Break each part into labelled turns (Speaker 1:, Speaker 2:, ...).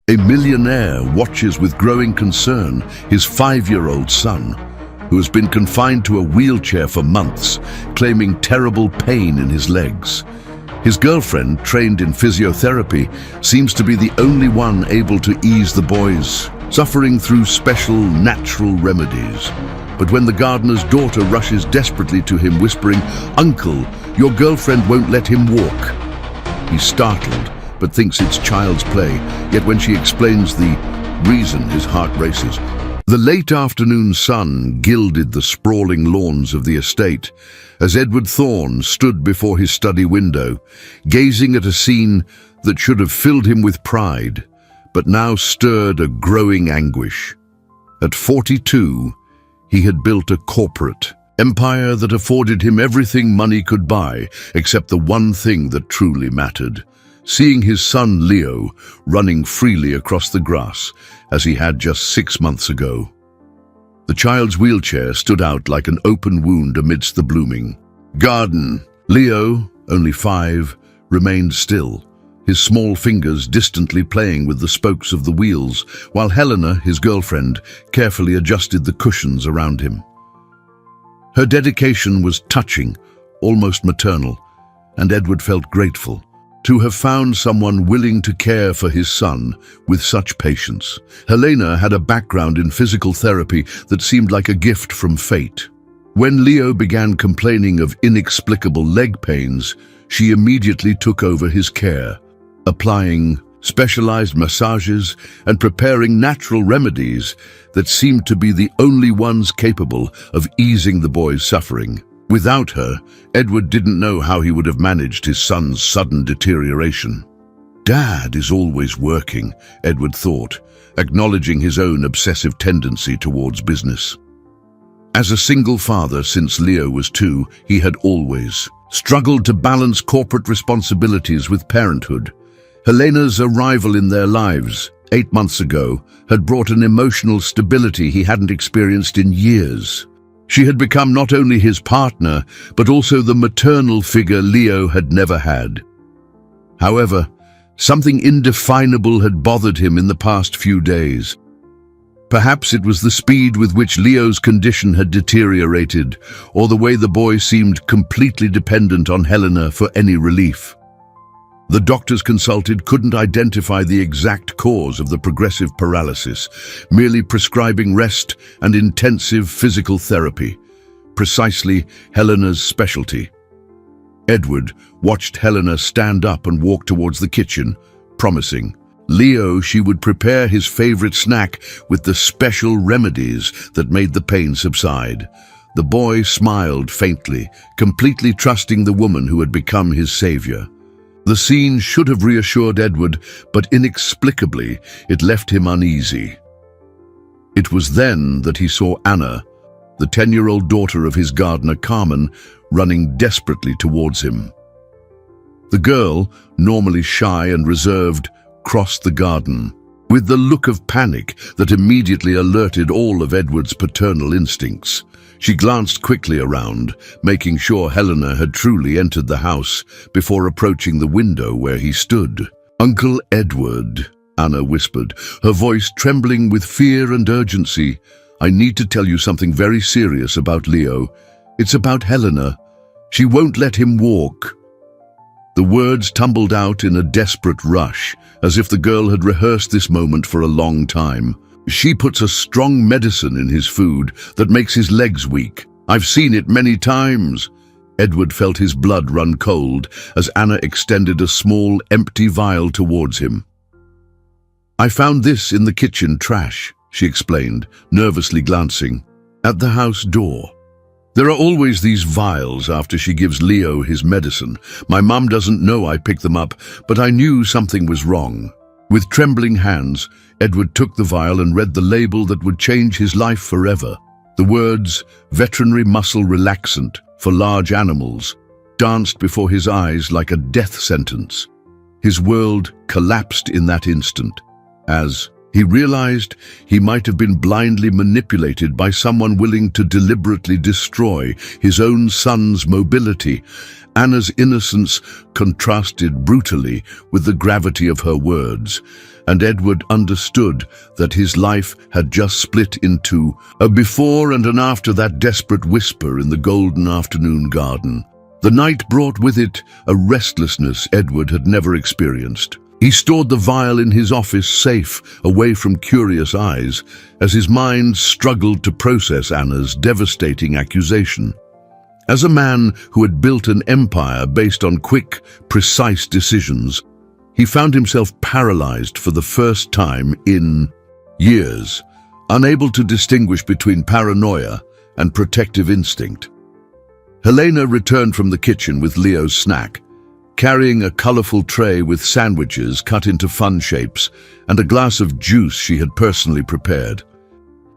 Speaker 1: A millionaire watches with growing concern his 5-year-old son, who has been confined to a wheelchair for months, claiming terrible pain in his legs. His girlfriend, trained in physiotherapy, seems to be the only one able to ease the boy's suffering through special natural remedies. But when the gardener's daughter rushes desperately to him whispering, "Uncle, your girlfriend won't let him walk," he's startled, but thinks it's child's play, yet when she explains the reason, his heart races. The late afternoon sun gilded the sprawling lawns of the estate as Edward Thorne stood before his study window, gazing at a scene that should have filled him with pride, but now stirred a growing anguish. At 42, he had built a corporate empire that afforded him everything money could buy, except the one thing that truly mattered: seeing his son Leo running freely across the grass as he had just 6 months ago. The child's wheelchair stood out like an open wound amidst the blooming garden. Leo, only 5, remained still, his small fingers distantly playing with the spokes of the wheels, while Helena, his girlfriend, carefully adjusted the cushions around him. Her dedication was touching, almost maternal, and Edward felt grateful to have found someone willing to care for his son with such patience. Helena had a background in physical therapy that seemed like a gift from fate. When Leo began complaining of inexplicable leg pains, she immediately took over his care, applying specialized massages and preparing natural remedies that seemed to be the only ones capable of easing the boy's suffering. Without her, Edward didn't know how he would have managed his son's sudden deterioration. Dad is always working, Edward thought, acknowledging his own obsessive tendency towards business. As a single father since Leo was 2, he had always struggled to balance corporate responsibilities with parenthood. Helena's arrival in their lives 8 months ago had brought an emotional stability he hadn't experienced in years. She had become not only his partner, but also the maternal figure Leo had never had. However, something indefinable had bothered him in the past few days. Perhaps it was the speed with which Leo's condition had deteriorated, or the way the boy seemed completely dependent on Helena for any relief. The doctors consulted couldn't identify the exact cause of the progressive paralysis, merely prescribing rest and intensive physical therapy, precisely Helena's specialty. Edward watched Helena stand up and walk towards the kitchen, promising Leo she would prepare his favorite snack with the special remedies that made the pain subside. The boy smiled faintly, completely trusting the woman who had become his savior. The scene should have reassured Edward, but inexplicably it left him uneasy. It was then that he saw Anna, the 10-year-old daughter of his gardener Carmen, running desperately towards him. The girl, normally shy and reserved, crossed the garden with the look of panic that immediately alerted all of Edward's paternal instincts. She glanced quickly around, making sure Helena had truly entered the house before approaching the window where he stood. "Uncle Edward," Anna whispered, her voice trembling with fear and urgency, "I need to tell you something very serious about Leo. It's about Helena. She won't let him walk." The words tumbled out in a desperate rush, as if the girl had rehearsed this moment for a long time. "She puts a strong medicine in his food that makes his legs weak. I've seen it many times." Edward felt his blood run cold as Anna extended a small, empty vial towards him. "I found this in the kitchen trash," she explained, nervously glancing at the house door. "There are always these vials after she gives Leo his medicine. My mum doesn't know I picked them up, but I knew something was wrong." With trembling hands, Edward took the vial and read the label that would change his life forever. The words, "veterinary muscle relaxant for large animals," danced before his eyes like a death sentence. His world collapsed in that instant, as He realized he might have been blindly manipulated by someone willing to deliberately destroy his own son's mobility. Anna's innocence contrasted brutally with the gravity of her words, and Edward understood that his life had just split into a before and an after that desperate whisper in the golden afternoon garden. The night brought with it a restlessness Edward had never experienced. He stored the vial in his office safe, away from curious eyes, as his mind struggled to process Anna's devastating accusation. As a man who had built an empire based on quick, precise decisions, he found himself paralyzed for the first time in years, unable to distinguish between paranoia and protective instinct. Helena returned from the kitchen with Leo's snack, carrying a colorful tray with sandwiches cut into fun shapes and a glass of juice she had personally prepared.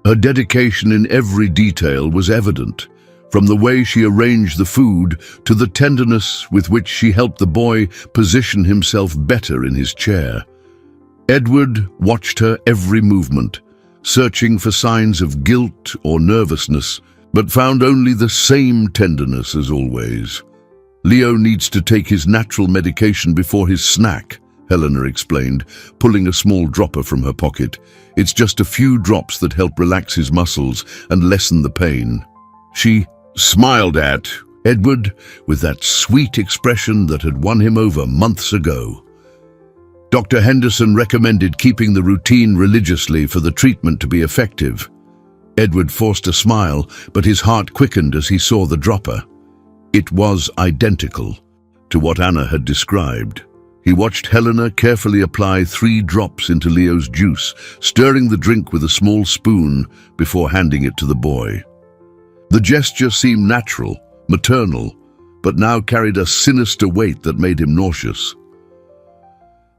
Speaker 1: Her dedication in every detail was evident, from the way she arranged the food to the tenderness with which she helped the boy position himself better in his chair. Edward watched her every movement, searching for signs of guilt or nervousness, but found only the same tenderness as always. "Leo needs to take his natural medication before his snack," Helena explained, pulling a small dropper from her pocket. "It's just a few drops that help relax his muscles and lessen the pain." She smiled at Edward with that sweet expression that had won him over months ago. Dr. Henderson recommended keeping the routine religiously for the treatment to be effective. Edward forced a smile, but his heart quickened as he saw the dropper. It was identical to what Anna had described. He watched Helena carefully apply 3 drops into Leo's juice, stirring the drink with a small spoon before handing it to the boy. The gesture seemed natural, maternal, but now carried a sinister weight that made him nauseous.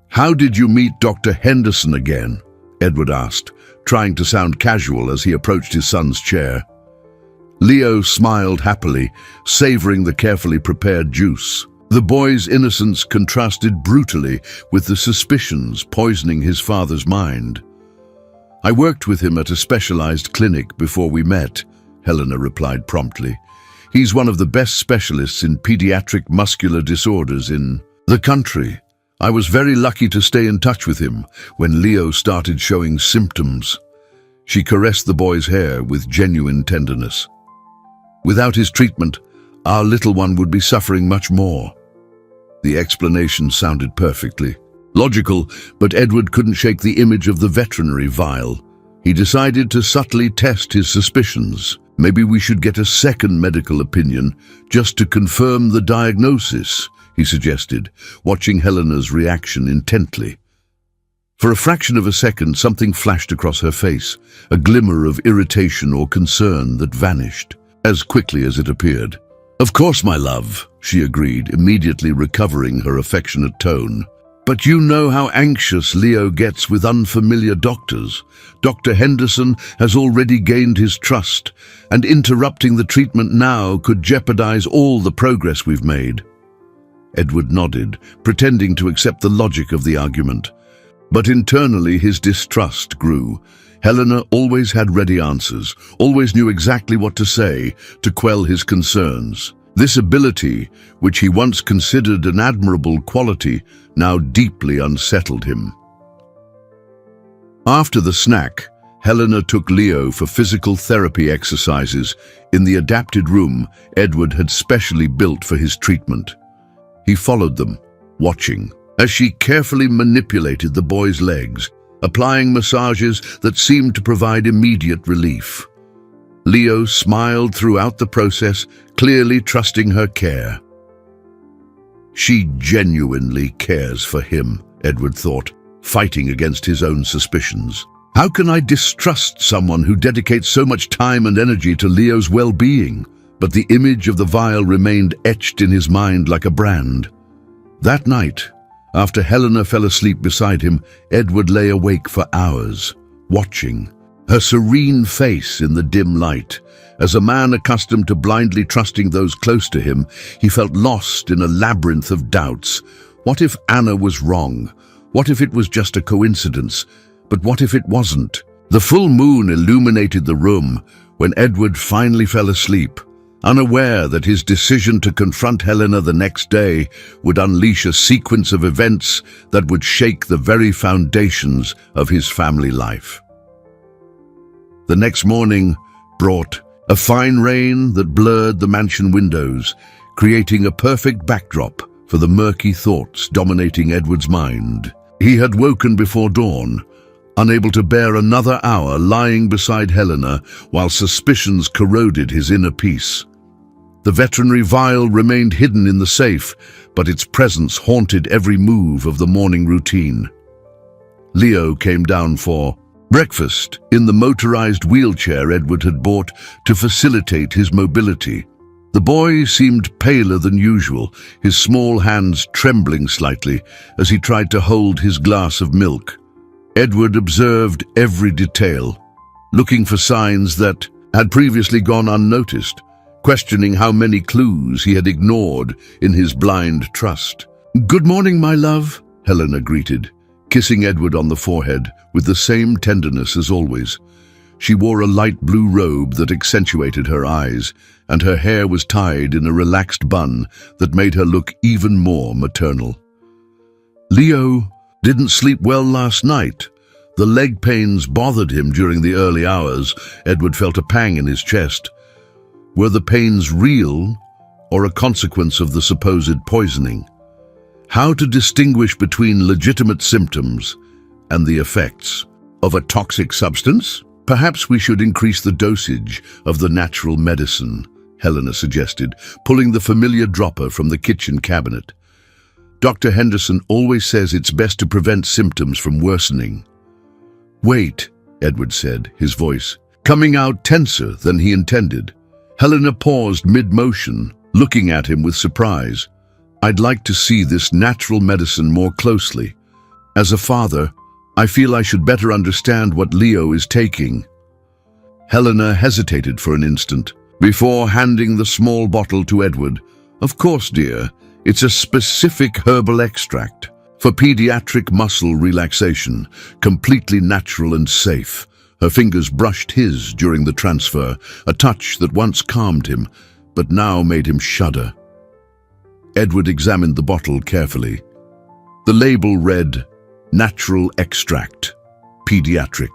Speaker 1: "How did you meet Dr. Henderson again?" Edward asked, trying to sound casual as he approached his son's chair. Leo smiled happily, savoring the carefully prepared juice. The boy's innocence contrasted brutally with the suspicions poisoning his father's mind. "I worked with him at a specialized clinic before we met," Helena replied promptly. "He's one of the best specialists in pediatric muscular disorders in the country. I was very lucky to stay in touch with him when Leo started showing symptoms." She caressed the boy's hair with genuine tenderness. "Without his treatment, our little one would be suffering much more." The explanation sounded perfectly logical, but Edward couldn't shake the image of the veterinary vial. He decided to subtly test his suspicions. "Maybe we should get a second medical opinion just to confirm the diagnosis," he suggested, watching Helena's reaction intently. For a fraction of a second, something flashed across her face, a glimmer of irritation or concern that vanished as quickly as it appeared. "Of course, my love," she agreed, immediately recovering her affectionate tone. "But you know how anxious Leo gets with unfamiliar doctors. Dr. Henderson has already gained his trust, and interrupting the treatment now could jeopardize all the progress we've made." Edward nodded, pretending to accept the logic of the argument. But internally his distrust grew. Helena always had ready answers, always knew exactly what to say to quell his concerns. This ability, which he once considered an admirable quality, now deeply unsettled him. After the snack, Helena took Leo for physical therapy exercises in the adapted room Edward had specially built for his treatment. He followed them, watching, as she carefully manipulated the boy's legs, applying massages that seemed to provide immediate relief. Leo smiled throughout the process, clearly trusting her care. She genuinely cares for him, Edward thought, fighting against his own suspicions. How can I distrust someone who dedicates so much time and energy to Leo's well-being? But the image of the vial remained etched in his mind like a brand. That night, after Helena fell asleep beside him, Edward lay awake for hours, watching her serene face in the dim light. As a man accustomed to blindly trusting those close to him, he felt lost in a labyrinth of doubts. What if Anna was wrong? What if it was just a coincidence? But what if it wasn't? The full moon illuminated the room when Edward finally fell asleep, unaware that his decision to confront Helena the next day would unleash a sequence of events that would shake the very foundations of his family life. The next morning brought a fine rain that blurred the mansion windows, creating a perfect backdrop for the murky thoughts dominating Edward's mind. He had woken before dawn, unable to bear another hour lying beside Helena while suspicions corroded his inner peace. The veterinary vial remained hidden in the safe, but its presence haunted every move of the morning routine. Leo came down for breakfast in the motorized wheelchair Edward had bought to facilitate his mobility. The boy seemed paler than usual, his small hands trembling slightly as he tried to hold his glass of milk. Edward observed every detail, looking for signs that had previously gone unnoticed, questioning how many clues he had ignored in his blind trust. "Good morning, my love," Helena greeted, kissing Edward on the forehead with the same tenderness as always. She wore a light blue robe that accentuated her eyes, and her hair was tied in a relaxed bun that made her look even more maternal. Leo didn't sleep well last night. The leg pains bothered him during the early hours. Edward felt a pang in his chest. Were the pains real or a consequence of the supposed poisoning? How to distinguish between legitimate symptoms and the effects of a toxic substance? Perhaps we should increase the dosage of the natural medicine, Helena suggested, pulling the familiar dropper from the kitchen cabinet. Dr. Henderson always says it's best to prevent symptoms from worsening. "Wait," Edward said, his voice coming out tenser than he intended. Helena paused mid-motion, looking at him with surprise. "I'd like to see this natural medicine more closely. As a father, I feel I should better understand what Leo is taking." Helena hesitated for an instant before handing the small bottle to Edward. "Of course, dear. It's a specific herbal extract for pediatric muscle relaxation, completely natural and safe." Her fingers brushed his during the transfer, a touch that once calmed him, but now made him shudder. Edward examined the bottle carefully. The label read, "Natural extract, pediatric."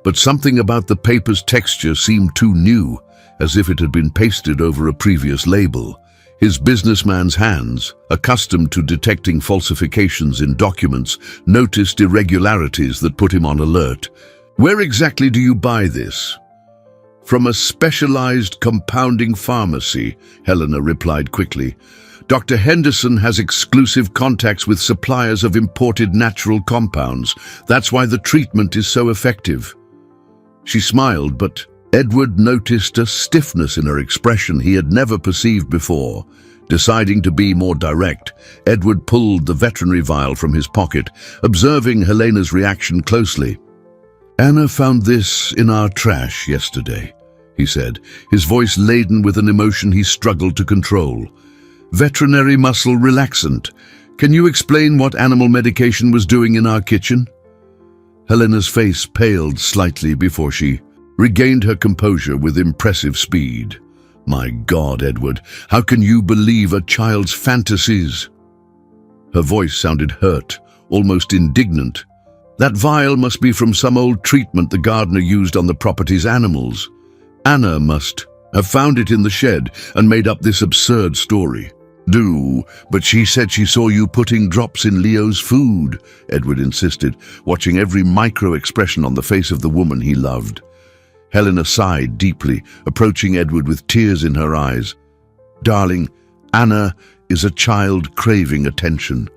Speaker 1: But something about the paper's texture seemed too new, as if it had been pasted over a previous label. His businessman's hands, accustomed to detecting falsifications in documents, noticed irregularities that put him on alert. "Where exactly do you buy this?" "From a specialized compounding pharmacy," Helena replied quickly. "Dr. Henderson has exclusive contacts with suppliers of imported natural compounds. That's why the treatment is so effective." She smiled, but Edward noticed a stiffness in her expression he had never perceived before. Deciding to be more direct, Edward pulled the veterinary vial from his pocket, observing Helena's reaction closely. "Anna found this in our trash yesterday," he said, his voice laden with an emotion he struggled to control. "Veterinary muscle relaxant. Can you explain what animal medication was doing in our kitchen?" Helena's face paled slightly before she regained her composure with impressive speed. "My God, Edward, how can you believe a child's fantasies?" Her voice sounded hurt, almost indignant. "That vial must be from some old treatment the gardener used on the property's animals. Anna must have found it in the shed and made up this absurd story." But she said she saw you putting drops in Leo's food," Edward insisted, watching every micro-expression on the face of the woman he loved. Helena sighed deeply, approaching Edward with tears in her eyes. "Darling, Anna is a child craving attention.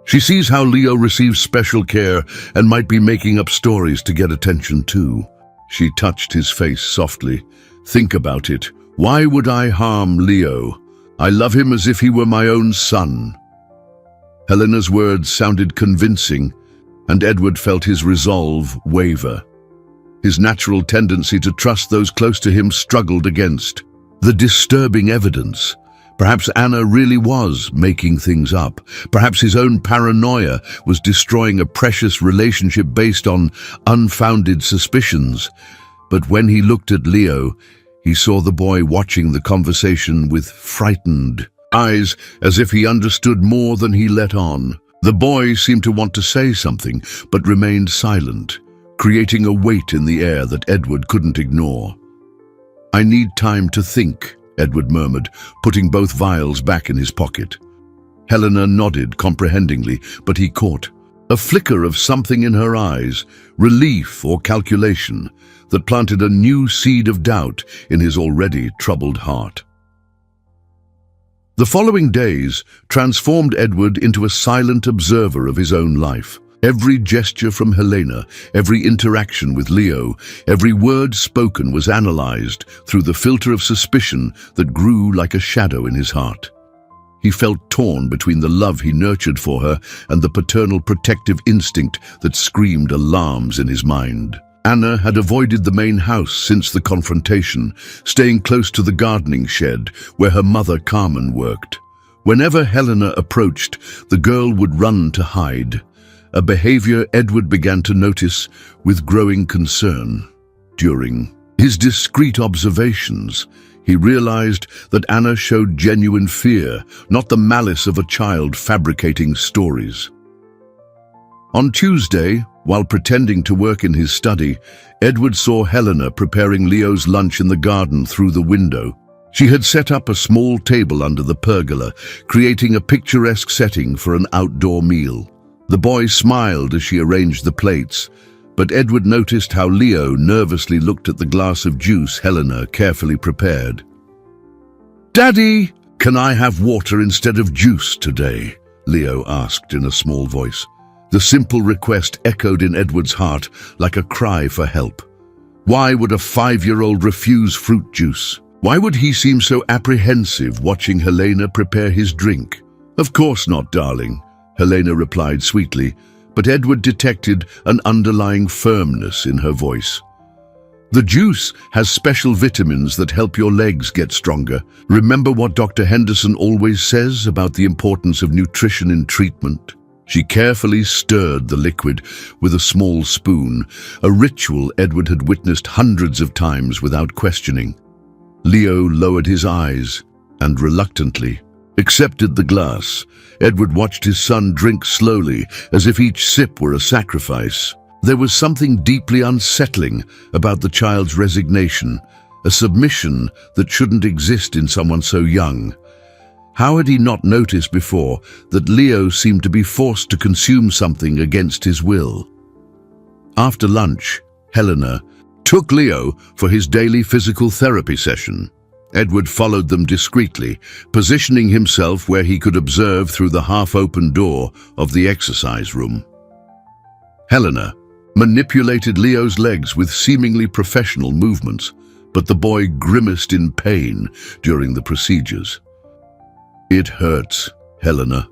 Speaker 1: She sees how Leo receives special care and might be making up stories to get attention too." She touched his face softly. "Think about it. Why would I harm Leo? I love him as if he were my own son." Helena's words sounded convincing, and Edward felt his resolve waver. His natural tendency to trust those close to him struggled against the disturbing evidence. Perhaps Anna really was making things up. Perhaps his own paranoia was destroying a precious relationship based on unfounded suspicions. But when he looked at Leo, he saw the boy watching the conversation with frightened eyes, as if he understood more than he let on. The boy seemed to want to say something, but remained silent, creating a weight in the air that Edward couldn't ignore. "I need time to think," Edward murmured, putting both vials back in his pocket. Helena nodded comprehendingly, but he caught a flicker of something in her eyes, relief or calculation, that planted a new seed of doubt in his already troubled heart. The following days transformed Edward into a silent observer of his own life. Every gesture from Helena, every interaction with Leo, every word spoken was analyzed through the filter of suspicion that grew like a shadow in his heart. He felt torn between the love he nurtured for her and the paternal protective instinct that screamed alarms in his mind. Anna had avoided the main house since the confrontation, staying close to the gardening shed where her mother Carmen worked. Whenever Helena approached, the girl would run to hide, a behavior Edward began to notice with growing concern. During his discreet observations, he realized that Anna showed genuine fear, not the malice of a child fabricating stories. On Tuesday, while pretending to work in his study, Edward saw Helena preparing Leo's lunch in the garden through the window. She had set up a small table under the pergola, creating a picturesque setting for an outdoor meal. The boy smiled as she arranged the plates, but Edward noticed how Leo nervously looked at the glass of juice Helena carefully prepared. "Daddy, can I have water instead of juice today?" Leo asked in a small voice. The simple request echoed in Edward's heart like a cry for help. Why would a 5-year-old refuse fruit juice? Why would he seem so apprehensive watching Helena prepare his drink? "Of course not, darling," Helena replied sweetly, but Edward detected an underlying firmness in her voice. "The juice has special vitamins that help your legs get stronger. Remember what Dr. Henderson always says about the importance of nutrition in treatment?" She carefully stirred the liquid with a small spoon, a ritual Edward had witnessed hundreds of times without questioning. Leo lowered his eyes and reluctantly accepted the glass. Edward watched his son drink slowly, as if each sip were a sacrifice. There was something deeply unsettling about the child's resignation, a submission that shouldn't exist in someone so young. How had he not noticed before that Leo seemed to be forced to consume something against his will? After lunch, Helena took Leo for his daily physical therapy session. Edward followed them discreetly, positioning himself where he could observe through the half-open door of the exercise room. Helena manipulated Leo's legs with seemingly professional movements, but the boy grimaced in pain during the procedures. "It hurts, Helena,"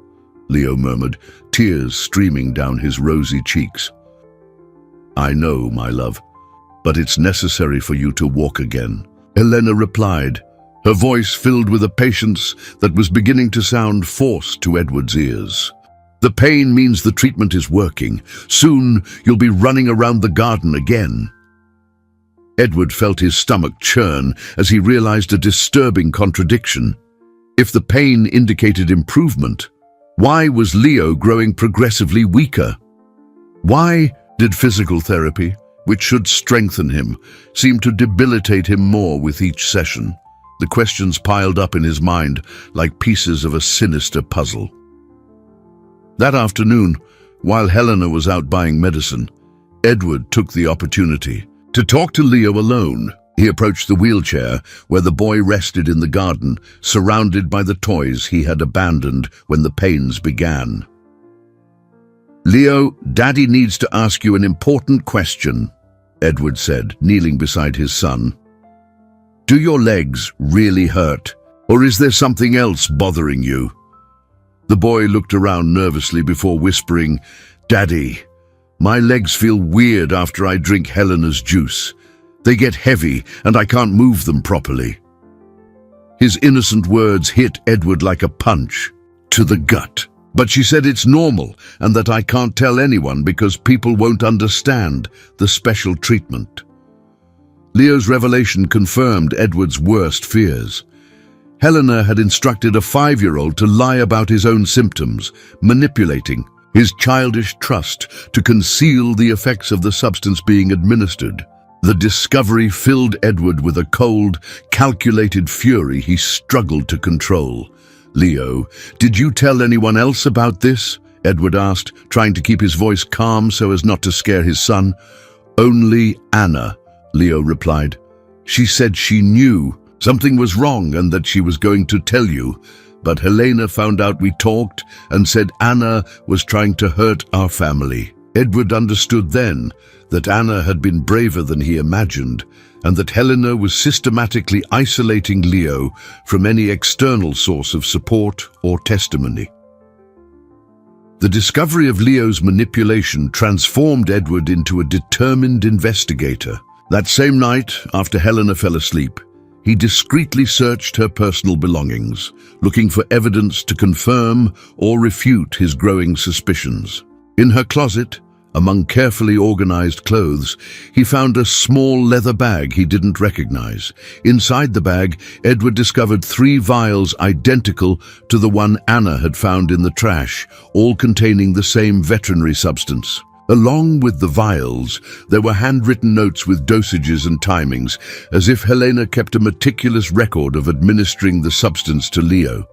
Speaker 1: Leo murmured, tears streaming down his rosy cheeks. "I know, my love, but it's necessary for you to walk again," Helena replied, her voice filled with a patience that was beginning to sound forced to Edward's ears. "The pain means the treatment is working. Soon you'll be running around the garden again." Edward felt his stomach churn as he realized a disturbing contradiction. If the pain indicated improvement, why was Leo growing progressively weaker? Why did physical therapy, which should strengthen him, seem to debilitate him more with each session? The questions piled up in his mind like pieces of a sinister puzzle. That afternoon, while Helena was out buying medicine, Edward took the opportunity to talk to Leo alone. He approached the wheelchair where the boy rested in the garden, surrounded by the toys he had abandoned when the pains began. "Leo, Daddy needs to ask you an important question," Edward said, kneeling beside his son. "Do your legs really hurt, or is there something else bothering you?" The boy looked around nervously before whispering, "Daddy, my legs feel weird after I drink Helena's juice. They get heavy and I can't move them properly." His innocent words hit Edward like a punch to the gut. But she said it's normal and that I can't tell anyone because people won't understand the special treatment. Leo's revelation confirmed Edward's worst fears. Helena had instructed a 5-year-old to lie about his own symptoms, manipulating his childish trust to conceal the effects of the substance being administered. The discovery filled Edward with a cold, calculated fury he struggled to control. "Leo, did you tell anyone else about this?" Edward asked, trying to keep his voice calm so as not to scare his son. "Only Anna," Leo replied. "She said she knew something was wrong and that she was going to tell you. But Helena found out we talked and said Anna was trying to hurt our family." Edward understood then that Anna had been braver than he imagined, and that Helena was systematically isolating Leo from any external source of support or testimony. The discovery of Leo's manipulation transformed Edward into a determined investigator. That same night, after Helena fell asleep, he discreetly searched her personal belongings, looking for evidence to confirm or refute his growing suspicions. In her closet, among carefully organized clothes, he found a small leather bag he didn't recognize. Inside the bag, Edward discovered 3 vials identical to the one Anna had found in the trash, all containing the same veterinary substance. Along with the vials, there were handwritten notes with dosages and timings, as if Helena kept a meticulous record of administering the substance to Leo.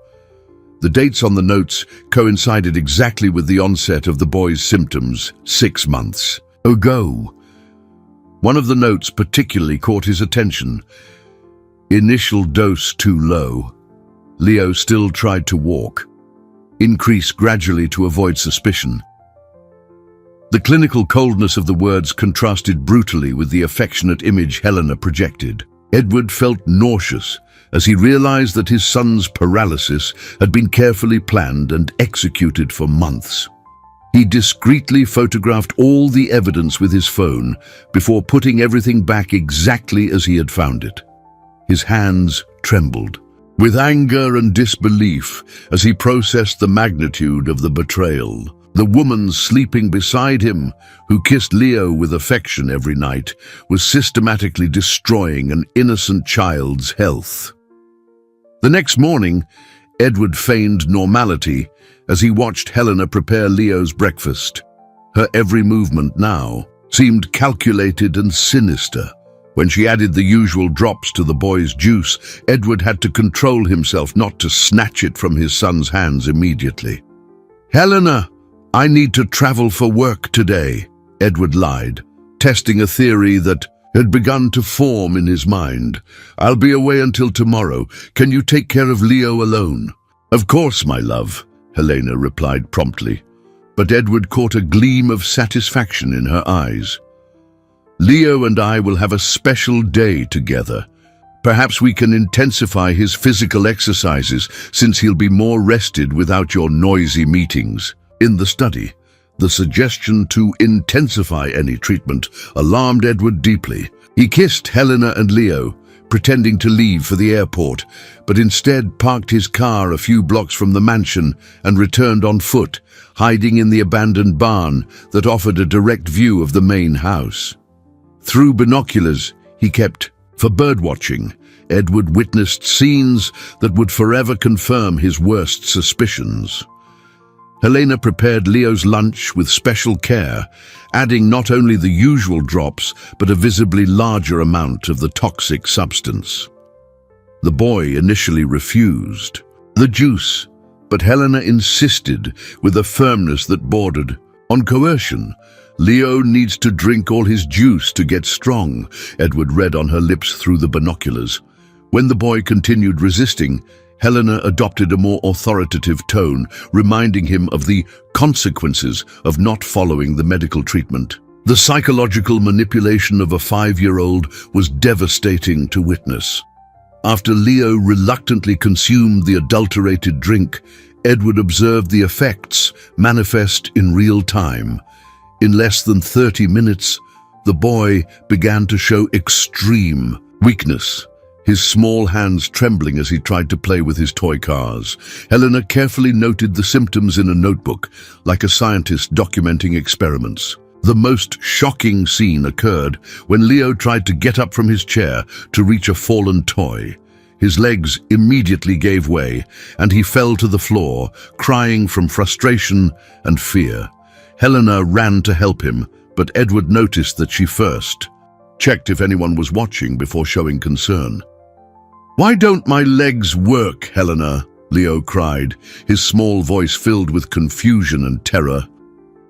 Speaker 1: The dates on the notes coincided exactly with the onset of the boy's symptoms, 6 months ago. One of the notes particularly caught his attention. Initial dose too low. Leo still tried to walk. Increase gradually to avoid suspicion. The clinical coldness of the words contrasted brutally with the affectionate image Helena projected. Edward felt nauseous as he realized that his son's paralysis had been carefully planned and executed for months. He discreetly photographed all the evidence with his phone before putting everything back exactly as he had found it. His hands trembled with anger and disbelief as he processed the magnitude of the betrayal. The woman sleeping beside him, who kissed Leo with affection every night, was systematically destroying an innocent child's health. The next morning, Edward feigned normality as he watched Helena prepare Leo's breakfast. Her every movement now seemed calculated and sinister. When she added the usual drops to the boy's juice, Edward had to control himself not to snatch it from his son's hands immediately. "Helena, I need to travel for work today," Edward lied, testing a theory that had begun to form in his mind. "I'll be away until tomorrow. Can you take care of Leo alone?" "Of course, my love," Helena replied promptly, but Edward caught a gleam of satisfaction in her eyes. "Leo and I will have a special day together. Perhaps we can intensify his physical exercises since he'll be more rested without your noisy meetings." In the study, the suggestion to intensify any treatment alarmed Edward deeply. He kissed Helena and Leo, pretending to leave for the airport, but instead parked his car a few blocks from the mansion and returned on foot, hiding in the abandoned barn that offered a direct view of the main house. Through binoculars he kept for birdwatching, Edward witnessed scenes that would forever confirm his worst suspicions. Helena prepared Leo's lunch with special care, adding not only the usual drops, but a visibly larger amount of the toxic substance. The boy initially refused the juice, but Helena insisted with a firmness that bordered on coercion. "Leo needs to drink all his juice to get strong," Edward read on her lips through the binoculars. When the boy continued resisting, Helena adopted a more authoritative tone, reminding him of the consequences of not following the medical treatment. The psychological manipulation of a 5-year-old was devastating to witness. After Leo reluctantly consumed the adulterated drink, Edward observed the effects manifest in real time. In less than 30 minutes, the boy began to show extreme weakness. his small hands trembling as he tried to play with his toy cars. Helena carefully noted the symptoms in a notebook, like a scientist documenting experiments. The most shocking scene occurred when Leo tried to get up from his chair to reach a fallen toy. His legs immediately gave way, and he fell to the floor, crying from frustration and fear. Helena ran to help him, but Edward noticed that she first checked if anyone was watching before showing concern. "Why don't my legs work, Helena?" Leo cried, his small voice filled with confusion and terror.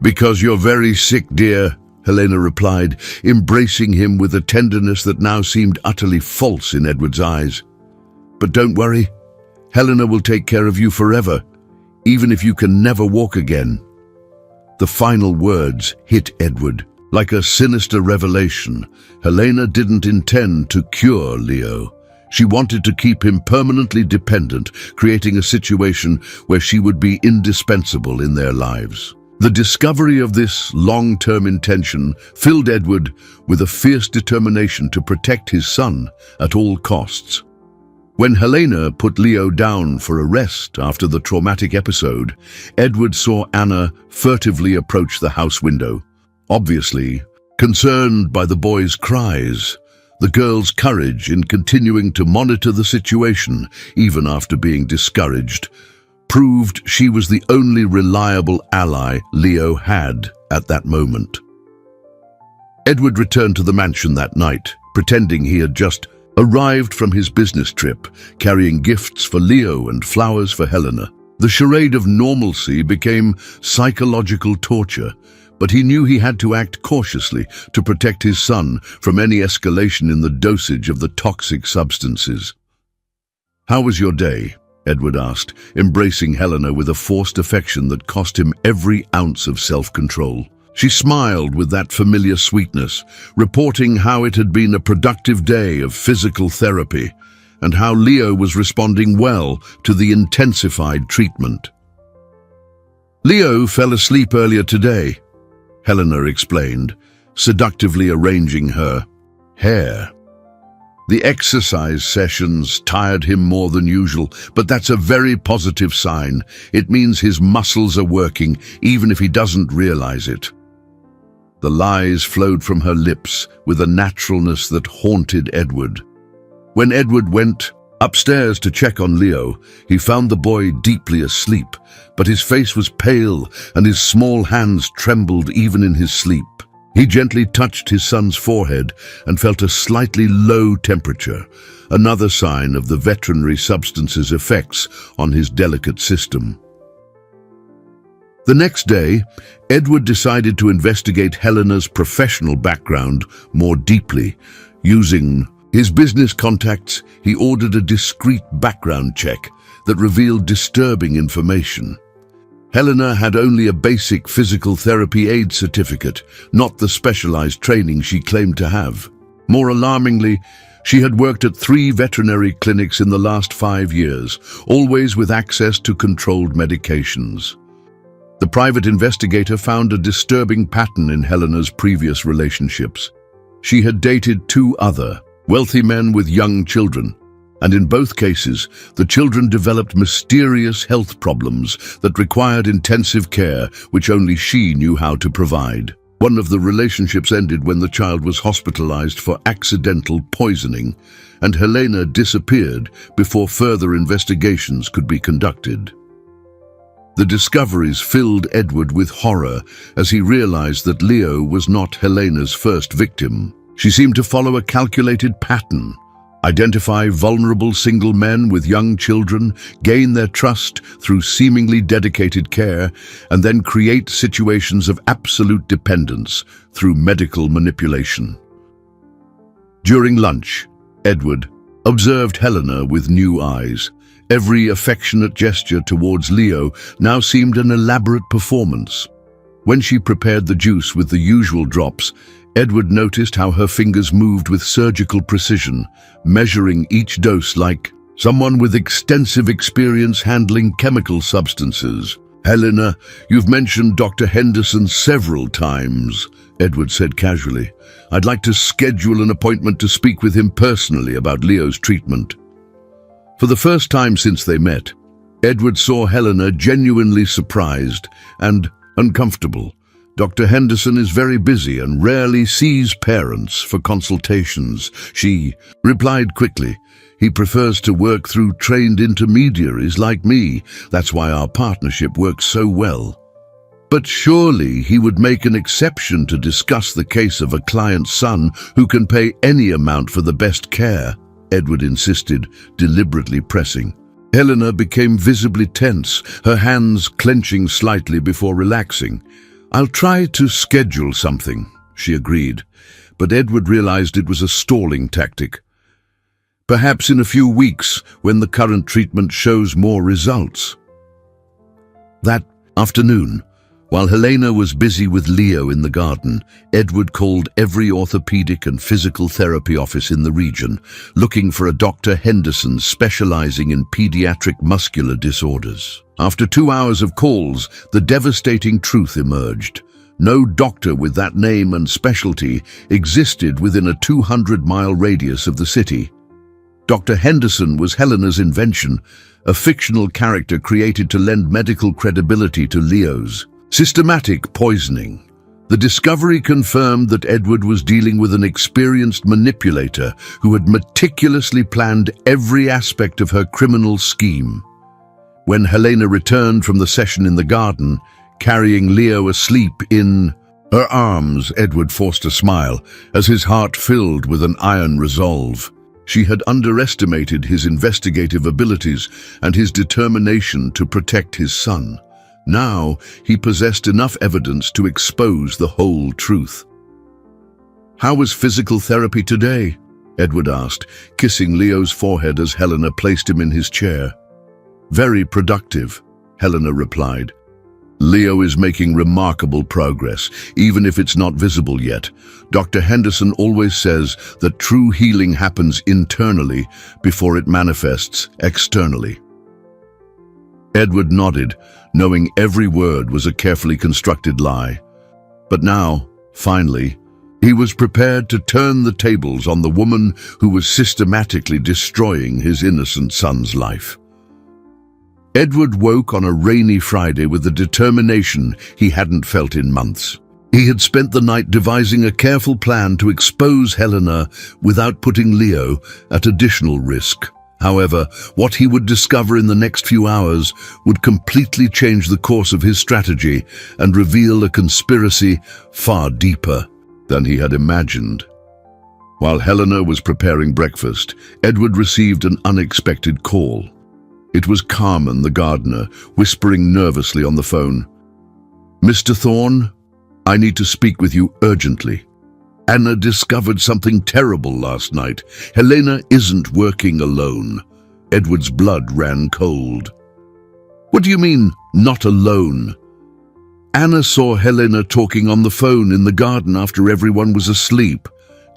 Speaker 1: "Because you're very sick, dear," Helena replied, embracing him with a tenderness that now seemed utterly false in Edward's eyes. "But don't worry, Helena will take care of you forever, even if you can never walk again." The final words hit Edward like a sinister revelation. Helena didn't intend to cure Leo. She wanted to keep him permanently dependent, creating a situation where she would be indispensable in their lives. The discovery of this long-term intention filled Edward with a fierce determination to protect his son at all costs. When Helena put Leo down for a rest after the traumatic episode, Edward saw Anna furtively approach the house window. Obviously, concerned by the boy's cries, the girl's courage in continuing to monitor the situation, even after being discouraged, proved she was the only reliable ally Leo had at that moment. Edward returned to the mansion that night, pretending he had just arrived from his business trip, carrying gifts for Leo and flowers for Helena. The charade of normalcy became psychological torture, but he knew he had to act cautiously to protect his son from any escalation in the dosage of the toxic substances. "How was your day?" Edward asked, embracing Helena with a forced affection that cost him every ounce of self-control. She smiled with that familiar sweetness, reporting how it had been a productive day of physical therapy and how Leo was responding well to the intensified treatment. "Leo fell asleep earlier today," Helena explained, seductively arranging her hair. "The exercise sessions tired him more than usual, but that's a very positive sign. It means his muscles are working, even if he doesn't realize it." The lies flowed from her lips with a naturalness that haunted Edward. When Edward went upstairs to check on Leo, he found the boy deeply asleep, but his face was pale and his small hands trembled even in his sleep. He gently touched his son's forehead and felt a slightly low temperature, another sign of the veterinary substance's effects on his delicate system. The next day, Edward decided to investigate Helena's professional background more deeply. Using his business contacts, he ordered a discreet background check that revealed disturbing information. Helena had only a basic physical therapy aid certificate, not the specialized training she claimed to have. More alarmingly, she had worked at 3 veterinary clinics in the last 5 years, always with access to controlled medications. The private investigator found a disturbing pattern in Helena's previous relationships. She had dated 2 other wealthy men with young children, and in both cases, the children developed mysterious health problems that required intensive care, which only she knew how to provide. One of the relationships ended when the child was hospitalized for accidental poisoning, and Helena disappeared before further investigations could be conducted. The discoveries filled Edward with horror as he realized that Leo was not Helena's first victim. She seemed to follow a calculated pattern: identify vulnerable single men with young children, gain their trust through seemingly dedicated care, and then create situations of absolute dependence through medical manipulation. During lunch, Edward observed Helena with new eyes. Every affectionate gesture towards Leo now seemed an elaborate performance. When she prepared the juice with the usual drops, Edward noticed how her fingers moved with surgical precision, measuring each dose like someone with extensive experience handling chemical substances. "Helena, you've mentioned Dr. Henderson several times," Edward said casually. "I'd like to schedule an appointment to speak with him personally about Leo's treatment." For the first time since they met, Edward saw Helena genuinely surprised and uncomfortable. "Dr. Henderson is very busy and rarely sees parents for consultations," she replied quickly. "He prefers to work through trained intermediaries like me. That's why our partnership works so well." "But surely he would make an exception to discuss the case of a client's son who can pay any amount for the best care," Edward insisted, deliberately pressing. Helena became visibly tense, her hands clenching slightly before relaxing. "I'll try to schedule something," she agreed, but Edward realized it was a stalling tactic. "Perhaps in a few weeks, when the current treatment shows more results." That afternoon, while Helena was busy with Leo in the garden, Edward called every orthopedic and physical therapy office in the region, looking for a Dr. Henderson specializing in pediatric muscular disorders. After 2 hours of calls, the devastating truth emerged. No doctor with that name and specialty existed within a 200-mile radius of the city. Dr. Henderson was Helena's invention, a fictional character created to lend medical credibility to Leo's systematic poisoning. The discovery confirmed that Edward was dealing with an experienced manipulator who had meticulously planned every aspect of her criminal scheme. When Helena returned from the session in the garden, carrying Leo asleep in her arms, Edward forced a smile as his heart filled with an iron resolve. She had underestimated his investigative abilities and his determination to protect his son. Now he possessed enough evidence to expose the whole truth. "How was physical therapy today?" Edward asked, kissing Leo's forehead as Helena placed him in his chair. "Very productive," Helena replied. "Leo is making remarkable progress, even if it's not visible yet. Dr. Henderson always says that true healing happens internally before it manifests externally." Edward nodded, knowing every word was a carefully constructed lie. But now, finally, he was prepared to turn the tables on the woman who was systematically destroying his innocent son's life. Edward woke on a rainy Friday with a determination he hadn't felt in months. He had spent the night devising a careful plan to expose Helena without putting Leo at additional risk. However, what he would discover in the next few hours would completely change the course of his strategy and reveal a conspiracy far deeper than he had imagined. While Helena was preparing breakfast, Edward received an unexpected call. It was Carmen, the gardener, whispering nervously on the phone. "Mr. Thorne, I need to speak with you urgently. Anna discovered something terrible last night. Helena isn't working alone." Edward's blood ran cold. "What do you mean, not alone?" "Anna saw Helena talking on the phone in the garden after everyone was asleep,"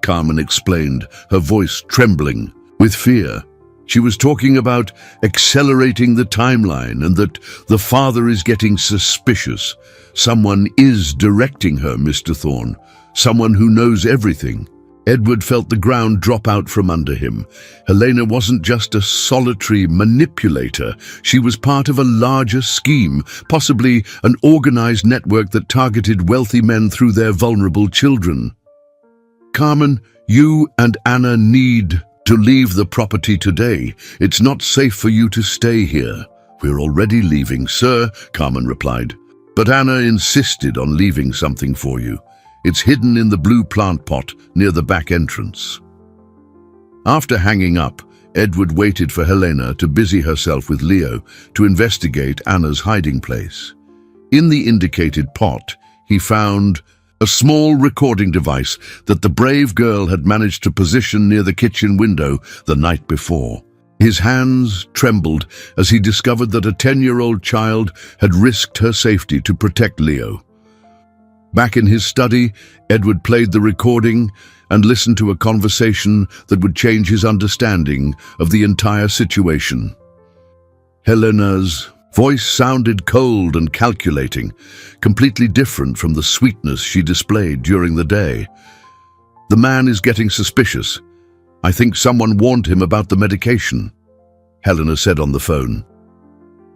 Speaker 1: Carmen explained, her voice trembling with fear. "She was talking about accelerating the timeline and that the father is getting suspicious. Someone is directing her, Mr. Thorne. Someone who knows everything." Edward felt the ground drop out from under him. Helena wasn't just a solitary manipulator. She was part of a larger scheme, possibly an organized network that targeted wealthy men through their vulnerable children. "Carmen, you and Anna need to leave the property today. It's not safe for you to stay here." "We're already leaving, sir," Carmen replied. "But Anna insisted on leaving something for you. It's hidden in the blue plant pot near the back entrance." After hanging up, Edward waited for Helena to busy herself with Leo to investigate Anna's hiding place. In the indicated pot, he found a small recording device that the brave girl had managed to position near the kitchen window the night before. His hands trembled as he discovered that a 10-year-old child had risked her safety to protect Leo. Back in his study, Edward played the recording and listened to a conversation that would change his understanding of the entire situation. "Helena's Voice sounded cold and calculating, completely different from the sweetness she displayed during the day. "The man is getting suspicious. I think someone warned him about the medication," Helena said on the phone.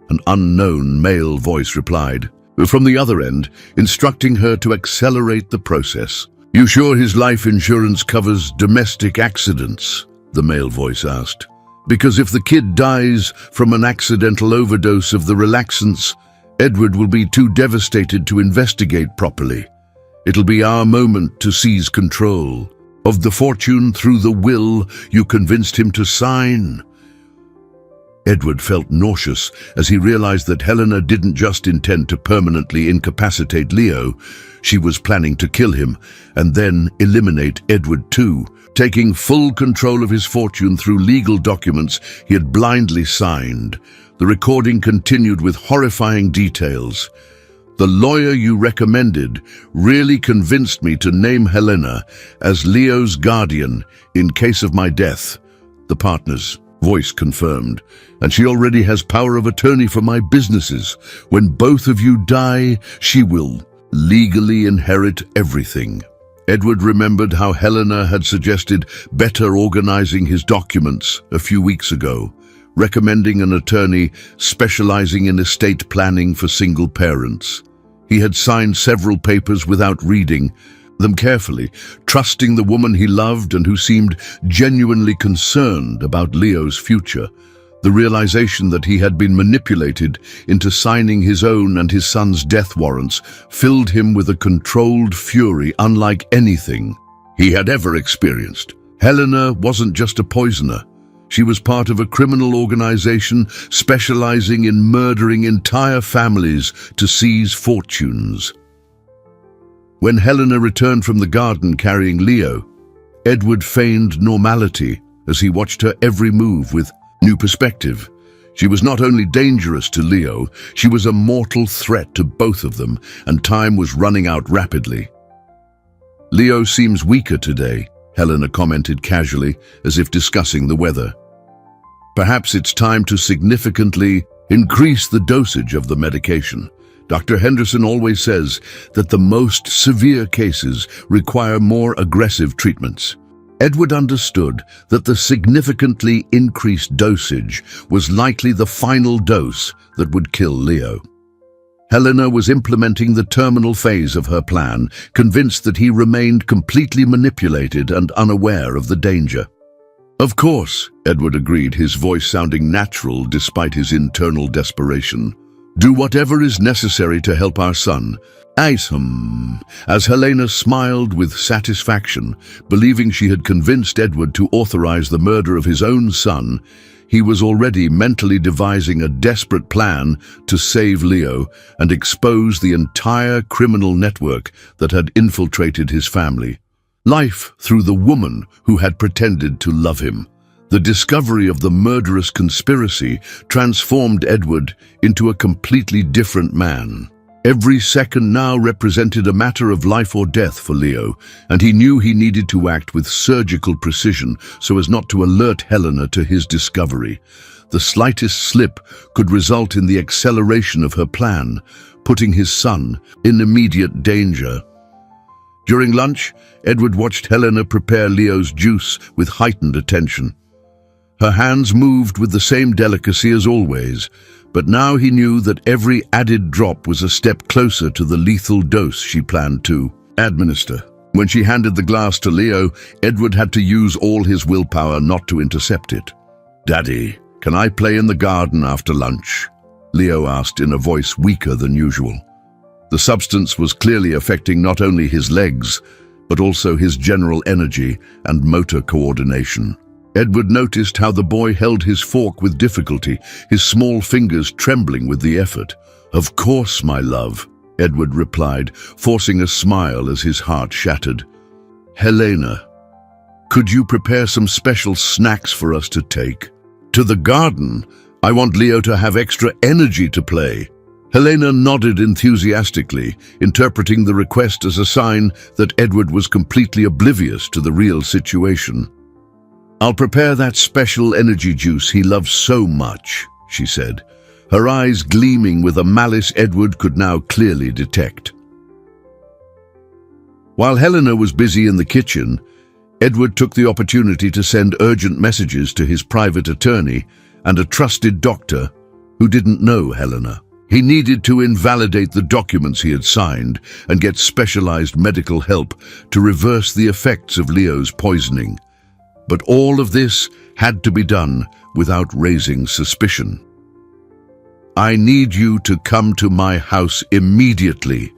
Speaker 1: An unknown male voice replied, from the other end, instructing her to accelerate the process. "You sure his life insurance covers domestic accidents?" the male voice asked. "Because if the kid dies from an accidental overdose of the relaxants, Edward will be too devastated to investigate properly. It'll be our moment to seize control of the fortune through the will you convinced him to sign." Edward felt nauseous as he realized that Helena didn't just intend to permanently incapacitate Leo, she was planning to kill him and then eliminate Edward too, taking full control of his fortune through legal documents he had blindly signed. The recording continued with horrifying details. "The lawyer you recommended really convinced me to name Helena as Leo's guardian in case of my death," the partner's voice confirmed. "And she already has power of attorney for my businesses. When both of you die, she will legally inherit everything." Edward remembered how Helena had suggested better organizing his documents a few weeks ago, recommending an attorney specializing in estate planning for single parents. He had signed several papers without reading them carefully, trusting the woman he loved and who seemed genuinely concerned about Leo's future. The realization that he had been manipulated into signing his own and his son's death warrants filled him with a controlled fury unlike anything he had ever experienced. Helena wasn't just a poisoner. She was part of a criminal organization specializing in murdering entire families to seize fortunes. When Helena returned from the garden carrying Leo, Edward feigned normality as he watched her every move with new perspective. She was not only dangerous to Leo, she was a mortal threat to both of them, and time was running out rapidly. "Leo seems weaker today," Helena commented casually, as if discussing the weather. "Perhaps it's time to significantly increase the dosage of the medication. Dr. Henderson always says that the most severe cases require more aggressive treatments." Edward understood that the significantly increased dosage was likely the final dose that would kill Leo. Helena was implementing the terminal phase of her plan, convinced that he remained completely manipulated and unaware of the danger. "Of course," Edward agreed, his voice sounding natural despite his internal desperation. "Do whatever is necessary to help our son." As Helena smiled with satisfaction, believing she had convinced Edward to authorize the murder of his own son, he was already mentally devising a desperate plan to save Leo and expose the entire criminal network that had infiltrated his family. Life through the woman who had pretended to love him. The discovery of the murderous conspiracy transformed Edward into a completely different man. Every second now represented a matter of life or death for Leo, and he knew he needed to act with surgical precision so as not to alert Helena to his discovery. The slightest slip could result in the acceleration of her plan, putting his son in immediate danger. During lunch, Edward watched Helena prepare Leo's juice with heightened attention. Her hands moved with the same delicacy as always, but now he knew that every added drop was a step closer to the lethal dose she planned to administer. When she handed the glass to Leo, Edward had to use all his willpower not to intercept it. "Daddy, can I play in the garden after lunch?" Leo asked in a voice weaker than usual. The substance was clearly affecting not only his legs, but also his general energy and motor coordination. Edward noticed how the boy held his fork with difficulty, his small fingers trembling with the effort. "Of course, my love," Edward replied, forcing a smile as his heart shattered. "Helena, could you prepare some special snacks for us to take to the garden? I want Leo to have extra energy to play." Helena nodded enthusiastically, interpreting the request as a sign that Edward was completely oblivious to the real situation. "I'll prepare that special energy juice he loves so much," she said. her eyes gleaming with a malice Edward could now clearly detect. While Helena was busy in the kitchen, Edward took the opportunity to send urgent messages to his private attorney and a trusted doctor who didn't know Helena. He needed to invalidate the documents he had signed and get specialized medical help to reverse the effects of Leo's poisoning. But all of this had to be done without raising suspicion. "I need you to come to my house immediately,"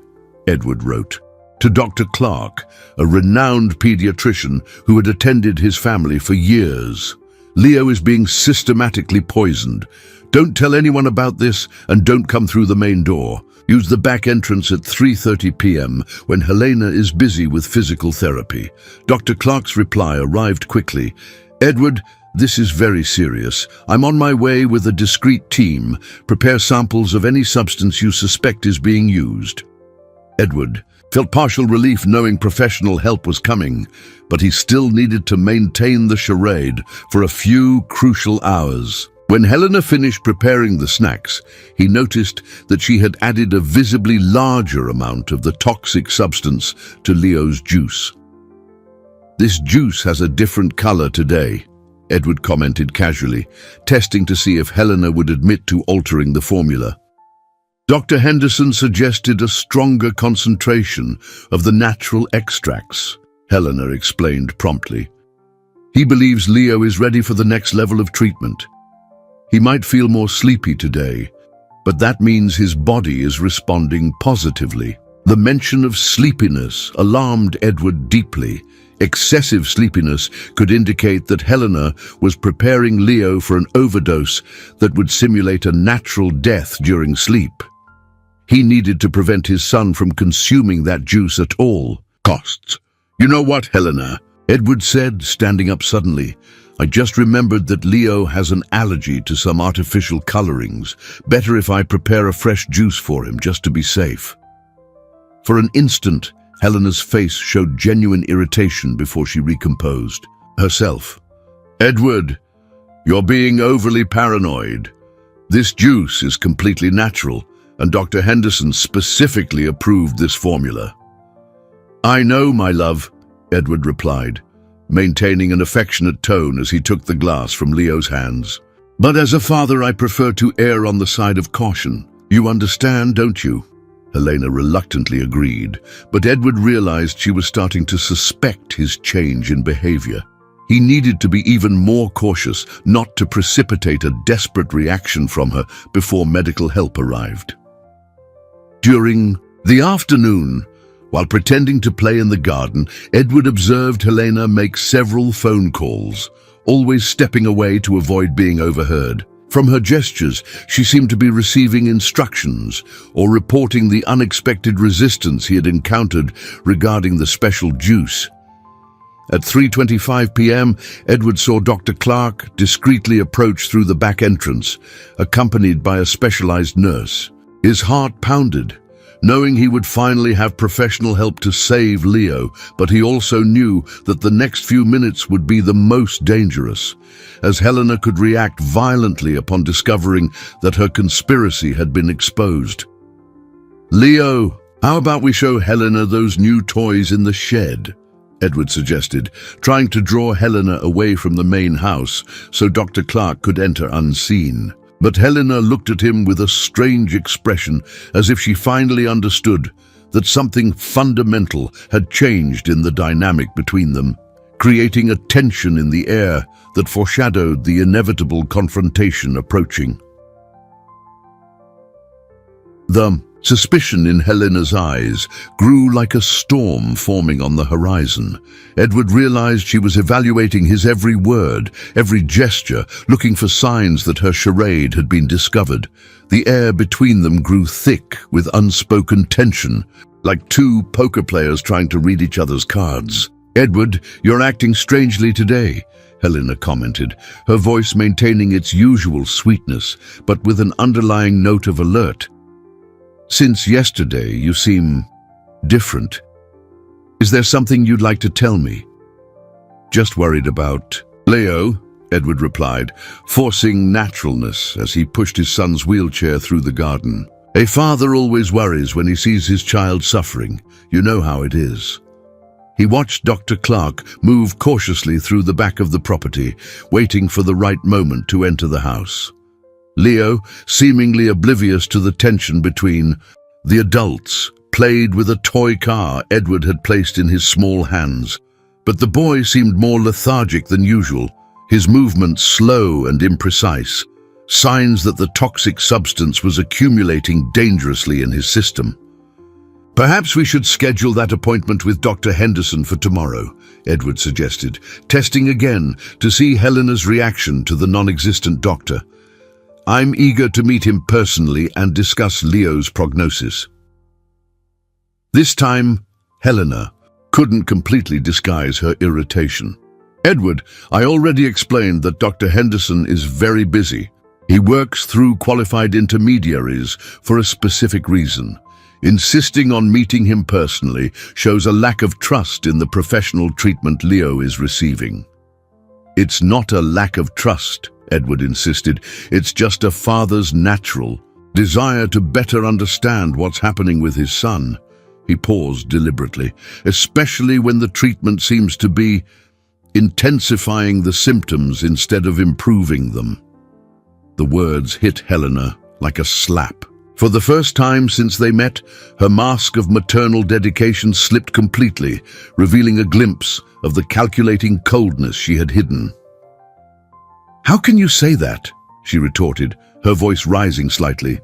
Speaker 1: Edward wrote. To Dr. Clark, a renowned pediatrician who had attended his family for years. "Leo is being systematically poisoned. Don't tell anyone about this and don't come through the main door. Use the back entrance at 3:30 p.m. when Helena is busy with physical therapy." Dr. Clark's reply arrived quickly. "Edward, this is very serious. I'm on my way with a discreet team. Prepare samples of any substance you suspect is being used." Edward felt partial relief knowing professional help was coming, but he still needed to maintain the charade for a few crucial hours. When Helena finished preparing the snacks, he noticed that she had added a visibly larger amount of the toxic substance to Leo's juice. "This juice has a different color today," Edward commented casually, testing to see if Helena would admit to altering the formula. Dr. Henderson suggested a stronger concentration of the natural extracts, Helena explained promptly. "He believes Leo is ready for the next level of treatment. He might feel more sleepy today, but that means his body is responding positively." The mention of sleepiness alarmed Edward deeply. Excessive sleepiness could indicate that Helena was preparing Leo for an overdose that would simulate a natural death during sleep. He needed to prevent his son from consuming that juice at all costs. "You know what, Helena?" Edward said, standing up suddenly. "I just remembered that Leo has an allergy to some artificial colorings. Better if I prepare a fresh juice for him, just to be safe." For an instant, Helena's face showed genuine irritation before she recomposed herself. "Edward, you're being overly paranoid. This juice is completely natural, and Dr. Henderson specifically approved this formula." "I know, my love," Edward replied, maintaining an affectionate tone as he took the glass from Leo's hands. "But as a father, I prefer to err on the side of caution. You understand, don't you?" Helena reluctantly agreed, but Edward realized she was starting to suspect his change in behavior. He needed to be even more cautious, not to precipitate a desperate reaction from her before medical help arrived. During the afternoon, while pretending to play in the garden, Edward observed Helena make several phone calls, always stepping away to avoid being overheard. From her gestures, she seemed to be receiving instructions or reporting the unexpected resistance he had encountered regarding the special juice. At 3:25 p.m., Edward saw Dr. Clark discreetly approach through the back entrance, accompanied by a specialized nurse. His heart pounded, knowing he would finally have professional help to save Leo, but he also knew that the next few minutes would be the most dangerous, as Helena could react violently upon discovering that her conspiracy had been exposed. "Leo, how about we show Helena those new toys in the shed?" Edward suggested, trying to draw Helena away from the main house so Dr. Clark could enter unseen. But Helena looked at him with a strange expression, as if she finally understood that something fundamental had changed in the dynamic between them, creating a tension in the air that foreshadowed the inevitable confrontation approaching. The suspicion in Helena's eyes grew like a storm forming on the horizon. Edward realized she was evaluating his every word, every gesture, looking for signs that her charade had been discovered. The air between them grew thick with unspoken tension, like two poker players trying to read each other's cards. "Edward, you're acting strangely today," Helena commented, her voice maintaining its usual sweetness, but with an underlying note of alert. "Since yesterday, you seem different. Is there something you'd like to tell me?" "Just worried about Leo," Edward replied, forcing naturalness as he pushed his son's wheelchair through the garden. A father always worries when he sees his child suffering. You know how it is. He watched Dr. Clark move cautiously through the back of the property, waiting for the right moment to enter the house. Leo, seemingly oblivious to the tension between the adults, played with a toy car Edward had placed in his small hands. But the boy seemed more lethargic than usual, his movements slow and imprecise, signs that the toxic substance was accumulating dangerously in his system. Perhaps we should schedule that appointment with Dr. Henderson for tomorrow, Edward suggested, testing again to see Helena's reaction to the non-existent doctor. I'm eager to meet him personally and discuss Leo's prognosis. This time, Helena couldn't completely disguise her irritation. Edward, I already explained that Dr. Henderson is very busy. He works through qualified intermediaries for a specific reason. Insisting on meeting him personally shows a lack of trust in the professional treatment Leo is receiving. It's not a lack of trust, Edward insisted. It's just a father's natural desire to better understand what's happening with his son. He paused deliberately, especially when the treatment seems to be intensifying the symptoms instead of improving them. The words hit Helena like a slap. For the first time since they met, her mask of maternal dedication slipped completely, revealing a glimpse of the calculating coldness she had hidden. How can you say that? She retorted, her voice rising slightly.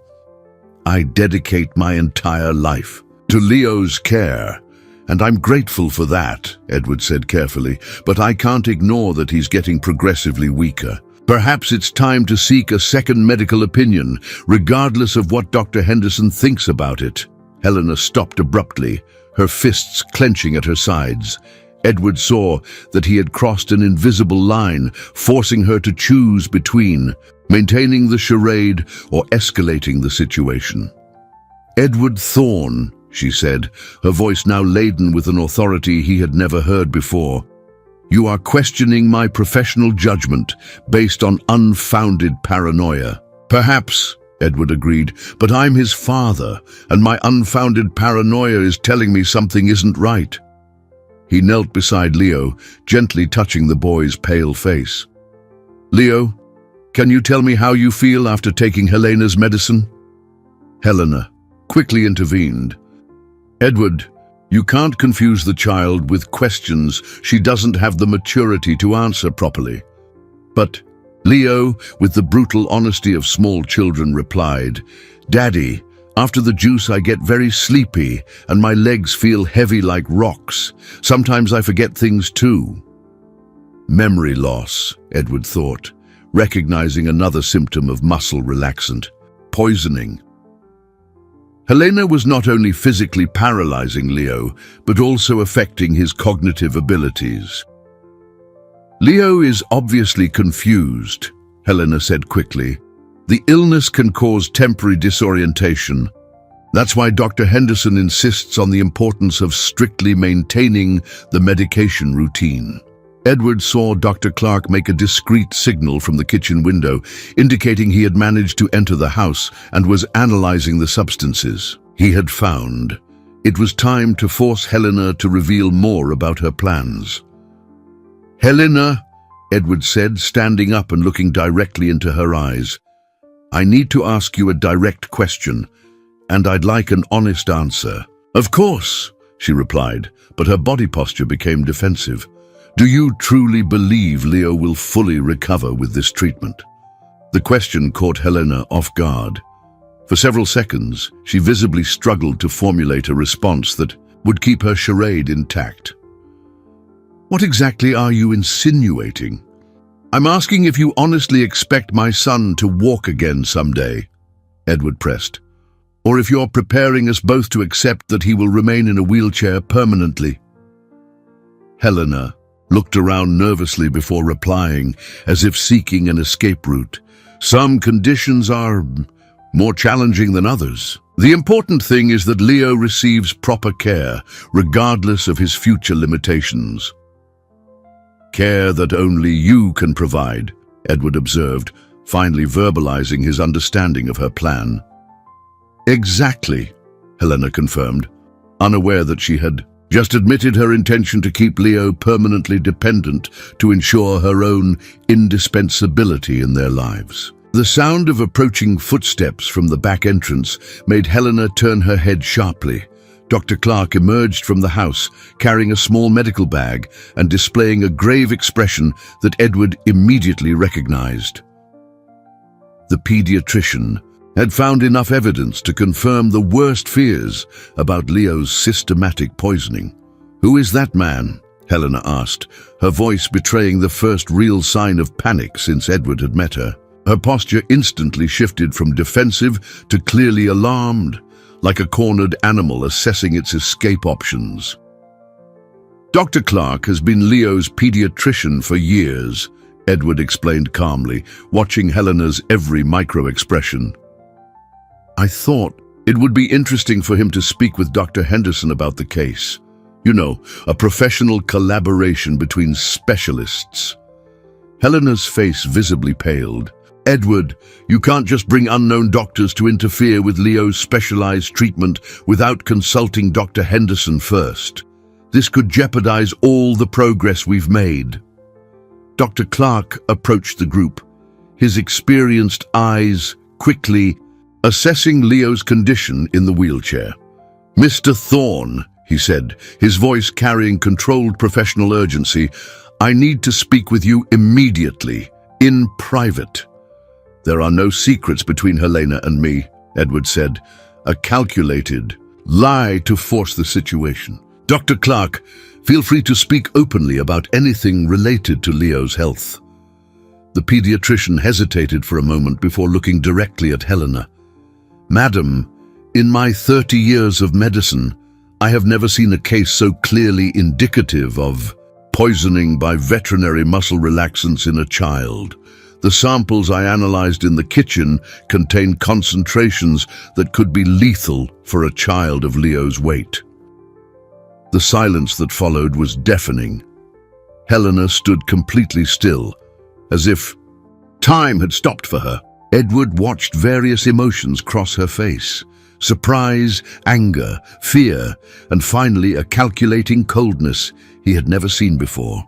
Speaker 1: I dedicate my entire life to Leo's care, and I'm grateful for that, Edward said carefully, but I can't ignore that he's getting progressively weaker. Perhaps it's time to seek a second medical opinion, regardless of what Dr. Henderson thinks about it. Helena stopped abruptly, her fists clenching at her sides. Edward saw that he had crossed an invisible line, forcing her to choose between maintaining the charade or escalating the situation. Edward Thorne, she said, her voice now laden with an authority he had never heard before. You are questioning my professional judgment based on unfounded paranoia. Perhaps, Edward agreed, but I'm his father, and my unfounded paranoia is telling me something isn't right. He knelt beside Leo, gently touching the boy's pale face. Leo, can you tell me how you feel after taking Helena's medicine? Helena quickly intervened. Edward, you can't confuse the child with questions she doesn't have the maturity to answer properly. But Leo, with the brutal honesty of small children, replied, Daddy, after the juice I get very sleepy and my legs feel heavy like rocks. Sometimes I forget things too. Memory loss, Edward thought, recognizing another symptom of muscle relaxant, poisoning. Helena was not only physically paralyzing Leo, but also affecting his cognitive abilities. Leo is obviously confused, Helena said quickly. The illness can cause temporary disorientation. That's why Dr. Henderson insists on the importance of strictly maintaining the medication routine. Edward saw Dr. Clark make a discreet signal from the kitchen window, indicating he had managed to enter the house and was analyzing the substances he had found. It was time to force Helena to reveal more about her plans. Helena, Edward said, standing up and looking directly into her eyes. I need to ask you a direct question, and I'd like an honest answer. Of course, she replied, but her body posture became defensive. Do you truly believe Leo will fully recover with this treatment? The question caught Helena off guard. For several seconds, she visibly struggled to formulate a response that would keep her charade intact. What exactly are you insinuating? I'm asking if you honestly expect my son to walk again someday, Edward pressed, or if you're preparing us both to accept that he will remain in a wheelchair permanently. Helena looked around nervously before replying, as if seeking an escape route. Some conditions are more challenging than others. The important thing is that Leo receives proper care, regardless of his future limitations. Care that only you can provide, Edward observed, finally verbalizing his understanding of her plan. Exactly, Helena confirmed, unaware that she had just admitted her intention to keep Leo permanently dependent to ensure her own indispensability in their lives. The sound of approaching footsteps from the back entrance made Helena turn her head sharply. Dr. Clark emerged from the house, carrying a small medical bag and displaying a grave expression that Edward immediately recognized. The pediatrician had found enough evidence to confirm the worst fears about Leo's systematic poisoning. "Who is that man?" Helena asked, her voice betraying the first real sign of panic since Edward had met her. Her posture instantly shifted from defensive to clearly alarmed, like a cornered animal assessing its escape options. "Dr. Clark has been Leo's pediatrician for years," Edward explained calmly, watching Helena's every micro-expression. "I thought it would be interesting for him to speak with Dr. Henderson about the case. You know, a professional collaboration between specialists." Helena's face visibly paled. "Edward, you can't just bring unknown doctors to interfere with Leo's specialized treatment without consulting Dr. Henderson first. This could jeopardize all the progress we've made." Dr. Clark approached the group, his experienced eyes quickly assessing Leo's condition in the wheelchair. "Mr. Thorne," he said, his voice carrying controlled professional urgency, "I need to speak with you immediately, in private." "There are no secrets between Helena and me," Edward said, a calculated lie to force the situation. "Dr. Clark, feel free to speak openly about anything related to Leo's health." The pediatrician hesitated for a moment before looking directly at Helena. "Madam, in my 30 years of medicine, I have never seen a case so clearly indicative of poisoning by veterinary muscle relaxants in a child. The samples I analyzed in the kitchen contained concentrations that could be lethal for a child of Leo's weight." The silence that followed was deafening. Helena stood completely still, as if time had stopped for her. Edward watched various emotions cross her face: surprise, anger, fear, and finally a calculating coldness he had never seen before.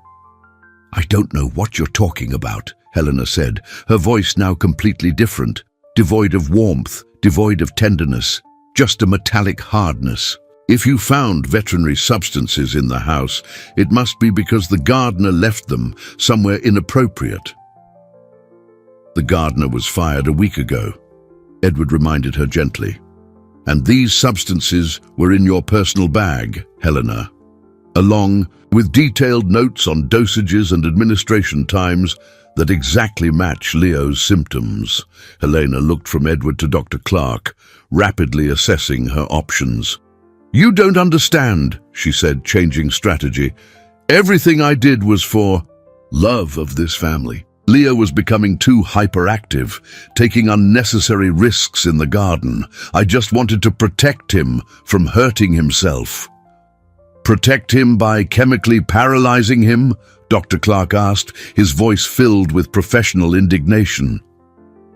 Speaker 1: "I don't know what you're talking about," Helena said, her voice now completely different, devoid of warmth, devoid of tenderness, just a metallic hardness. "If you found veterinary substances in the house, it must be because the gardener left them somewhere inappropriate." "The gardener was fired a week ago," Edward reminded her gently. "And these substances were in your personal bag, Helena, along with detailed notes on dosages and administration times that exactly match Leo's symptoms." Helena looked from Edward to Dr. Clark, rapidly assessing her options. "You don't understand," she said, changing strategy. "Everything I did was for love of this family. Leo was becoming too hyperactive, taking unnecessary risks in the garden. I just wanted to protect him from hurting himself." "Protect him by chemically paralyzing him?" Dr. Clark asked, his voice filled with professional indignation.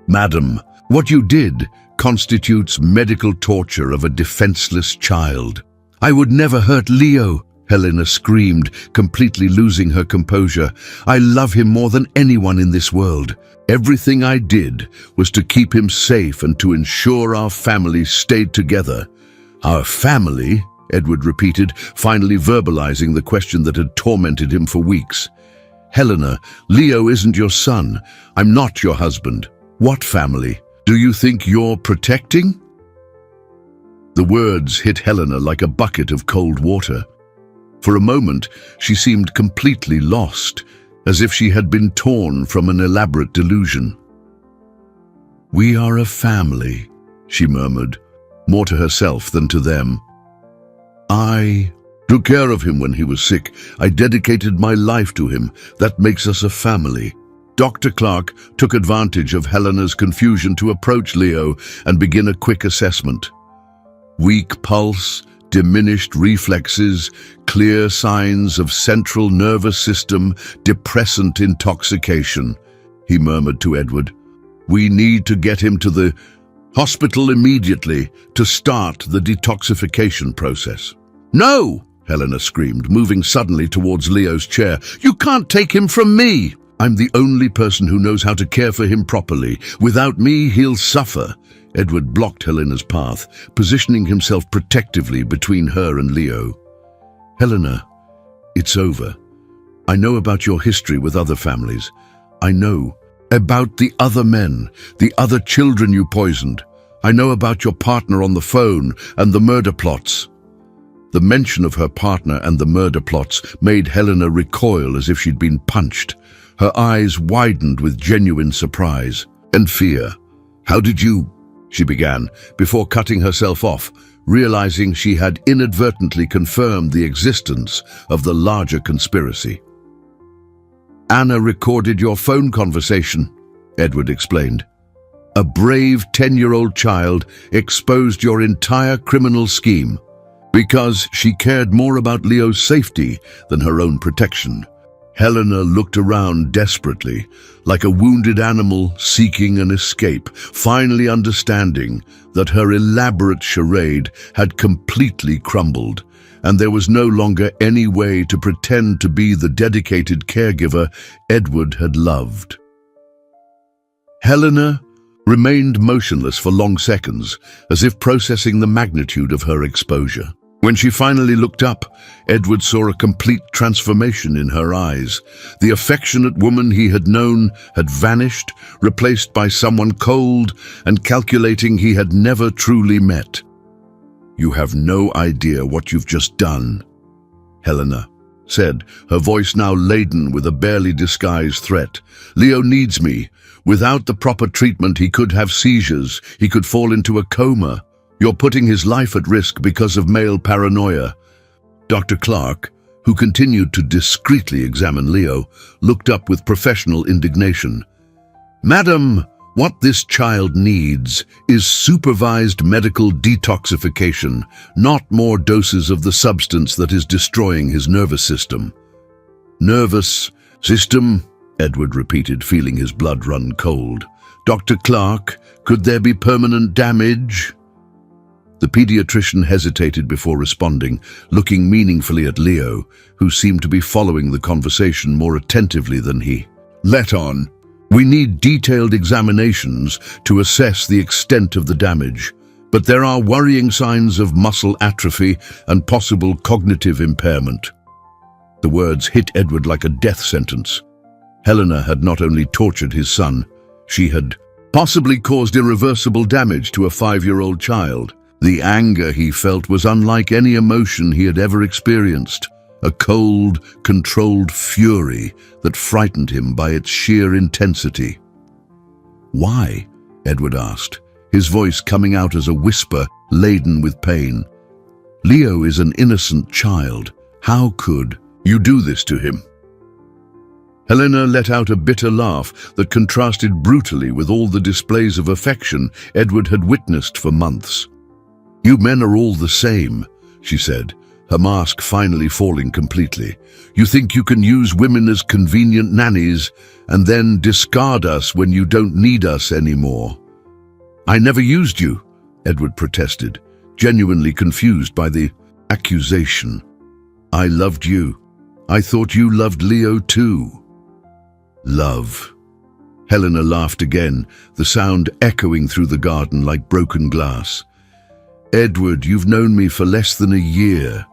Speaker 1: "Madam, what you did constitutes medical torture of a defenseless child." "I would never hurt Leo," Helena screamed, completely losing her composure. "I love him more than anyone in this world. Everything I did was to keep him safe and to ensure our family stayed together." "Our family?" Edward repeated, finally verbalizing the question that had tormented him for weeks. "Helena, Leo isn't your son. I'm not your husband. What family? Do you think you're protecting?" The words hit Helena like a bucket of cold water. For a moment, she seemed completely lost, as if she had been torn from an elaborate delusion. "We are a family," she murmured, more to herself than to them. "I took care of him when he was sick. I dedicated my life to him. That makes us a family." Dr. Clark took advantage of Helena's confusion to approach Leo and begin a quick assessment. Weak pulse, Diminished reflexes, clear signs of central nervous system depressant intoxication, he murmured to Edward. We need to get him to the hospital immediately to start the detoxification process. No! Helena screamed, moving suddenly towards Leo's chair. You can't take him from me! I'm the only person who knows how to care for him properly. Without me, he'll suffer. Edward blocked Helena's path, positioning himself protectively between her and Leo. Helena, it's over. I know about your history with other families. I know about the other men, the other children you poisoned. I know about your partner on the phone and the murder plots. The mention of her partner and the murder plots made Helena recoil as if she'd been punched. Her eyes widened with genuine surprise and fear. How did you... she began, before cutting herself off, realizing she had inadvertently confirmed the existence of the larger conspiracy. Anna recorded your phone conversation, Edward explained. A brave 10-year-old child exposed your entire criminal scheme because she cared more about Leo's safety than her own protection. Helena looked around desperately, like a wounded animal seeking an escape, finally understanding that her elaborate charade had completely crumbled, and there was no longer any way to pretend to be the dedicated caregiver Edward had loved. Helena remained motionless for long seconds, as if processing the magnitude of her exposure. When she finally looked up, Edward saw a complete transformation in her eyes. The affectionate woman he had known had vanished, replaced by someone cold and calculating he had never truly met. You have no idea what you've just done, Helena said, her voice now laden with a barely disguised threat. Leo needs me. Without the proper treatment, he could have seizures. He could fall into a coma. You're putting his life at risk because of male paranoia. Dr. Clark, who continued to discreetly examine Leo, looked up with professional indignation. Madam, what this child needs is supervised medical detoxification, not more doses of the substance that is destroying his nervous system. Nervous system? Edward repeated, feeling his blood run cold. Dr. Clark, could there be permanent damage? The pediatrician hesitated before responding, looking meaningfully at Leo, who seemed to be following the conversation more attentively than he. Let on. We need detailed examinations to assess the extent of the damage, but there are worrying signs of muscle atrophy and possible cognitive impairment. The words hit Edward like a death sentence. Helena had not only tortured his son, she had possibly caused irreversible damage to a 5-year-old child. The anger he felt was unlike any emotion he had ever experienced, a cold, controlled fury that frightened him by its sheer intensity. Why? Edward asked, his voice coming out as a whisper laden with pain. Leo is an innocent child. How could you do this to him? Helena let out a bitter laugh that contrasted brutally with all the displays of affection Edward had witnessed for months. You men are all the same, she said, her mask finally falling completely. You think you can use women as convenient nannies and then discard us when you don't need us anymore. I never used you, Edward protested, genuinely confused by the accusation. I loved you. I thought you loved Leo too. Love. Helena laughed again, the sound echoing through the garden like broken glass. Edward, you've known me for less than a year.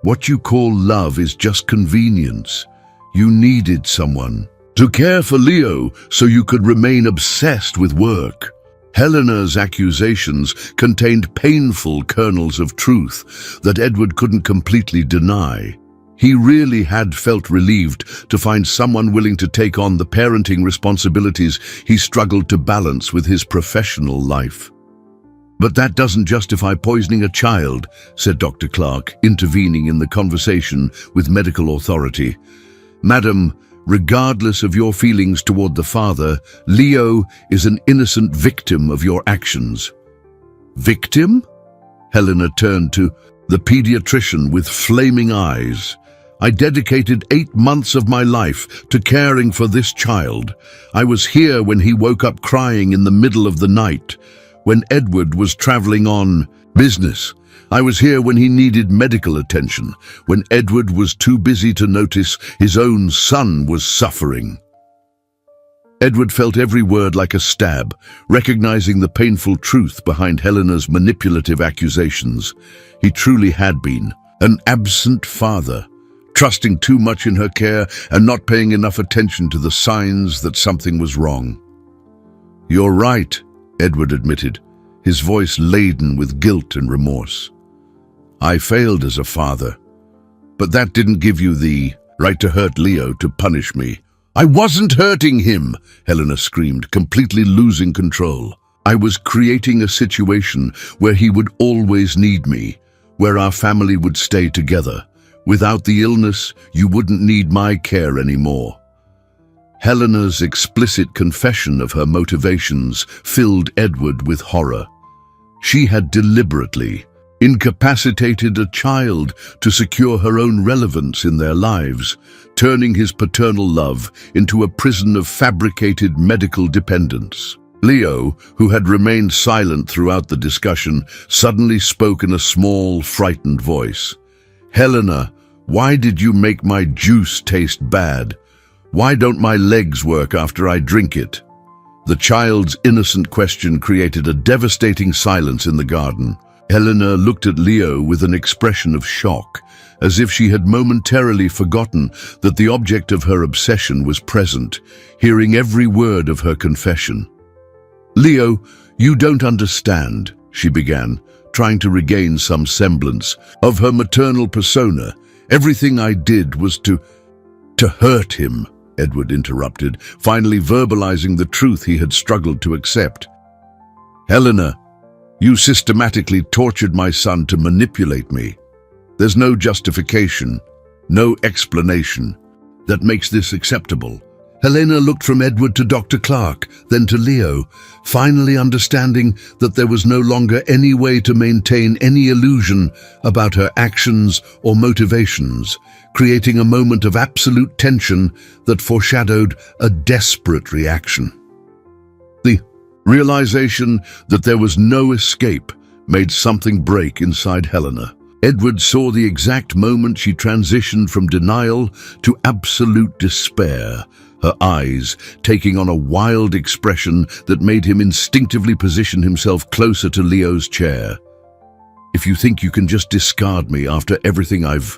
Speaker 1: What you call love is just convenience. You needed someone to care for Leo so you could remain obsessed with work. Helena's accusations contained painful kernels of truth that Edward couldn't completely deny. He really had felt relieved to find someone willing to take on the parenting responsibilities he struggled to balance with his professional life. But that doesn't justify poisoning a child, said Dr. Clark, intervening in the conversation with medical authority. Madam, regardless of your feelings toward the father, Leo is an innocent victim of your actions. Victim? Helena turned to the pediatrician with flaming eyes. I dedicated 8 months of my life to caring for this child. I was here when he woke up crying in the middle of the night, when Edward was traveling on business. I was here when he needed medical attention, when Edward was too busy to notice his own son was suffering. Edward felt every word like a stab, recognizing the painful truth behind Helena's manipulative accusations. He truly had been an absent father, trusting too much in her care and not paying enough attention to the signs that something was wrong. "You're right," Edward admitted, his voice laden with guilt and remorse. "I failed as a father, but that didn't give you the right to hurt Leo, to punish me." "I wasn't hurting him," Helena screamed, completely losing control. "I was creating a situation where he would always need me, where our family would stay together. Without the illness, you wouldn't need my care anymore." Helena's explicit confession of her motivations filled Edward with horror. She had deliberately incapacitated a child to secure her own relevance in their lives, turning his paternal love into a prison of fabricated medical dependence. Leo, who had remained silent throughout the discussion, suddenly spoke in a small, frightened voice. "Helena, why did you make my juice taste bad? Why don't my legs work after I drink it?" The child's innocent question created a devastating silence in the garden. Helena looked at Leo with an expression of shock, as if she had momentarily forgotten that the object of her obsession was present, hearing every word of her confession. "Leo, you don't understand," she began, trying to regain some semblance of her maternal persona. "Everything I did was to hurt him," Edward interrupted, finally verbalizing the truth he had struggled to accept. "Helena, you systematically tortured my son to manipulate me. There's no justification, no explanation that makes this acceptable." Helena looked from Edward to Dr. Clark, then to Leo, finally understanding that there was no longer any way to maintain any illusion about her actions or motivations, creating a moment of absolute tension that foreshadowed a desperate reaction. The realization that there was no escape made something break inside Helena. Edward saw the exact moment she transitioned from denial to absolute despair, her eyes taking on a wild expression that made him instinctively position himself closer to Leo's chair. "If you think you can just discard me after everything I've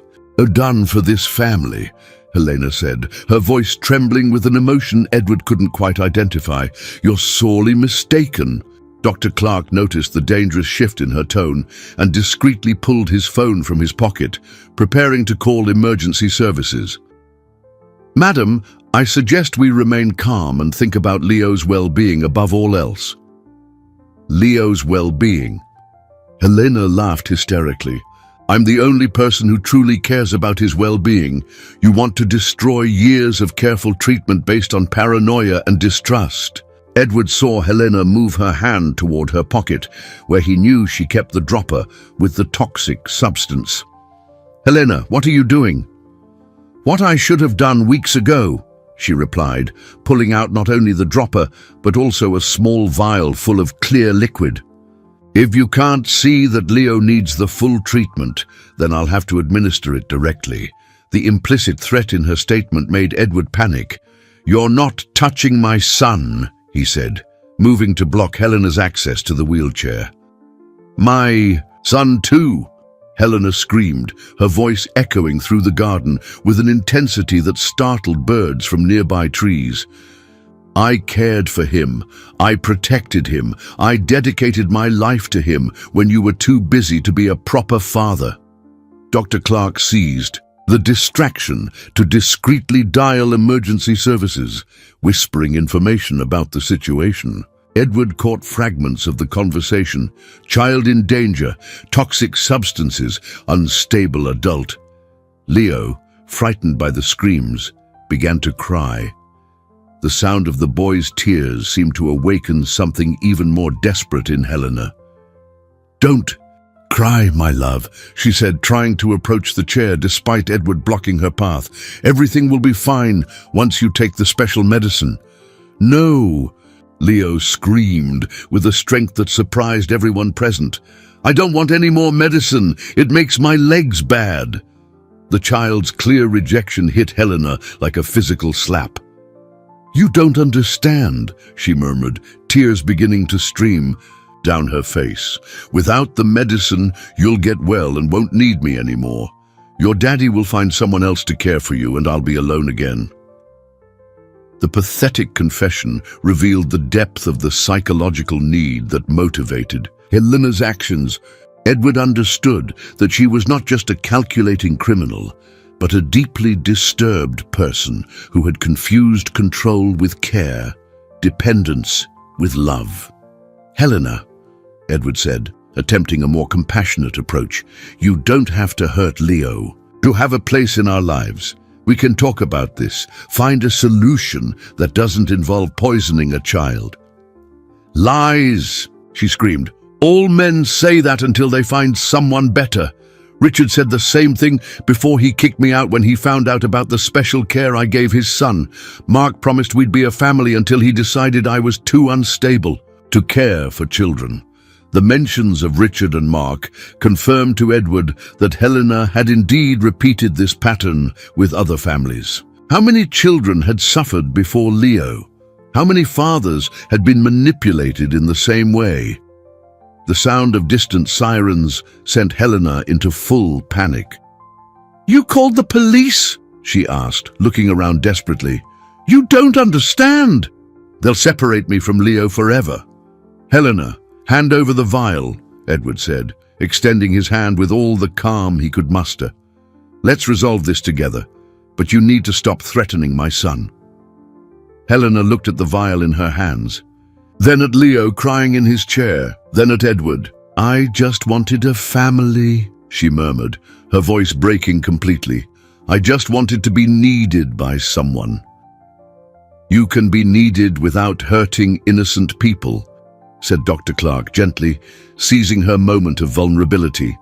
Speaker 1: done for this family," Helena said, her voice trembling with an emotion Edward couldn't quite identify, "you're sorely mistaken." Dr. Clark noticed the dangerous shift in her tone and discreetly pulled his phone from his pocket, preparing to call emergency services. "Madam, I suggest we remain calm and think about Leo's well-being above all else." "Leo's well-being?" Helena laughed hysterically. "I'm the only person who truly cares about his well-being. You want to destroy years of careful treatment based on paranoia and distrust." Edward saw Helena move her hand toward her pocket, where he knew she kept the dropper with the toxic substance. "Helena, what are you doing?" "What I should have done weeks ago," she replied, pulling out not only the dropper, but also a small vial full of clear liquid. "If you can't see that Leo needs the full treatment, then I'll have to administer it directly." The implicit threat in her statement made Edward panic. "You're not touching my son," he said, moving to block Helena's access to the wheelchair. "My son too," Helena screamed, her voice echoing through the garden with an intensity that startled birds from nearby trees. "I cared for him. I protected him. I dedicated my life to him when you were too busy to be a proper father." Dr. Clark seized the distraction to discreetly dial emergency services, whispering information about the situation. Edward caught fragments of the conversation: child in danger, toxic substances, unstable adult. Leo, frightened by the screams, began to cry. The sound of the boy's tears seemed to awaken something even more desperate in Helena. "Don't Cry, my love, she said, trying to approach the chair despite Edward blocking her path. Everything will be fine once you take the special medicine. No, Leo screamed with a strength that surprised everyone present. I don't want any more medicine. It makes my legs bad. The child's clear rejection hit Helena like a physical slap. You don't understand, she murmured, tears beginning to stream down her face. Without the medicine, you'll get well and won't need me anymore. Your daddy will find someone else to care for you and I'll be alone again. The pathetic confession revealed the depth of the psychological need that motivated Helena's actions. Edward understood that she was not just a calculating criminal, but a deeply disturbed person who had confused control with care, dependence with love. Helena, Edward said, attempting a more compassionate approach, you don't have to hurt Leo to have a place in our lives. We can talk about this, find a solution that doesn't involve poisoning a child. Lies, she screamed. All men say that until they find someone better. Richard said the same thing before he kicked me out when he found out about the special care I gave his son. Mark promised we'd be a family until he decided I was too unstable to care for children. The mentions of Richard and Mark confirmed to Edward that Helena had indeed repeated this pattern with other families. How many children had suffered before Leo? How many fathers had been manipulated in the same way? The sound of distant sirens sent Helena into full panic. You called the police? She asked, looking around desperately. You don't understand. They'll separate me from Leo forever. Helena, hand over the vial, Edward said, extending his hand with all the calm he could muster. Let's resolve this together, but you need to stop threatening my son. Helena looked at the vial in her hands, then at Leo crying in his chair, then at Edward. I just wanted a family, she murmured, her voice breaking completely. I just wanted to be needed by someone. You can be needed without hurting innocent people, said Dr. Clark gently, seizing her moment of vulnerability.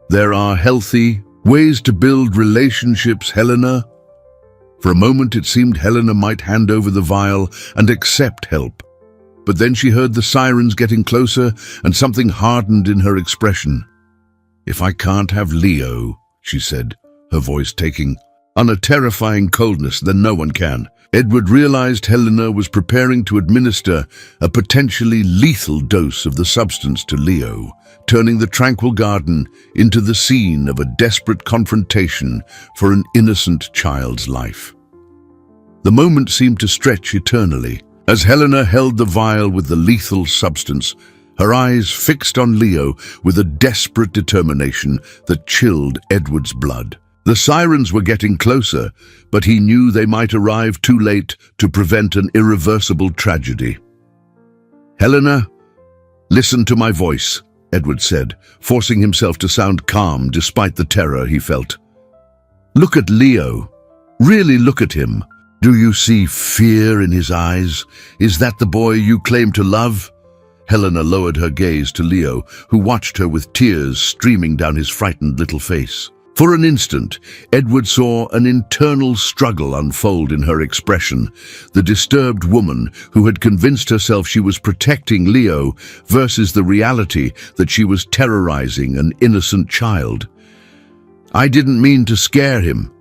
Speaker 1: There are healthy ways to build relationships, Helena. For a moment it seemed Helena might hand over the vial and accept help. But then she heard the sirens getting closer and something hardened in her expression. If I can't have Leo, she said, her voice taking on a terrifying coldness, then no one can. Edward realized Helena was preparing to administer a potentially lethal dose of the substance to Leo, turning the tranquil garden into the scene of a desperate confrontation for an innocent child's life. The moment seemed to stretch eternally. As Helena held the vial with the lethal substance, her eyes fixed on Leo with a desperate determination that chilled Edward's blood. The sirens were getting closer, but he knew they might arrive too late to prevent an irreversible tragedy. Helena, listen to my voice, Edward said, forcing himself to sound calm despite the terror he felt. Look at Leo. Really look at him. Do you see fear in his eyes? Is that the boy you claim to love? Helena lowered her gaze to Leo, who watched her with tears streaming down his frightened little face. For an instant, Edward saw an internal struggle unfold in her expression, the disturbed woman who had convinced herself she was protecting Leo versus the reality that she was terrorizing an innocent child. I didn't mean to scare him,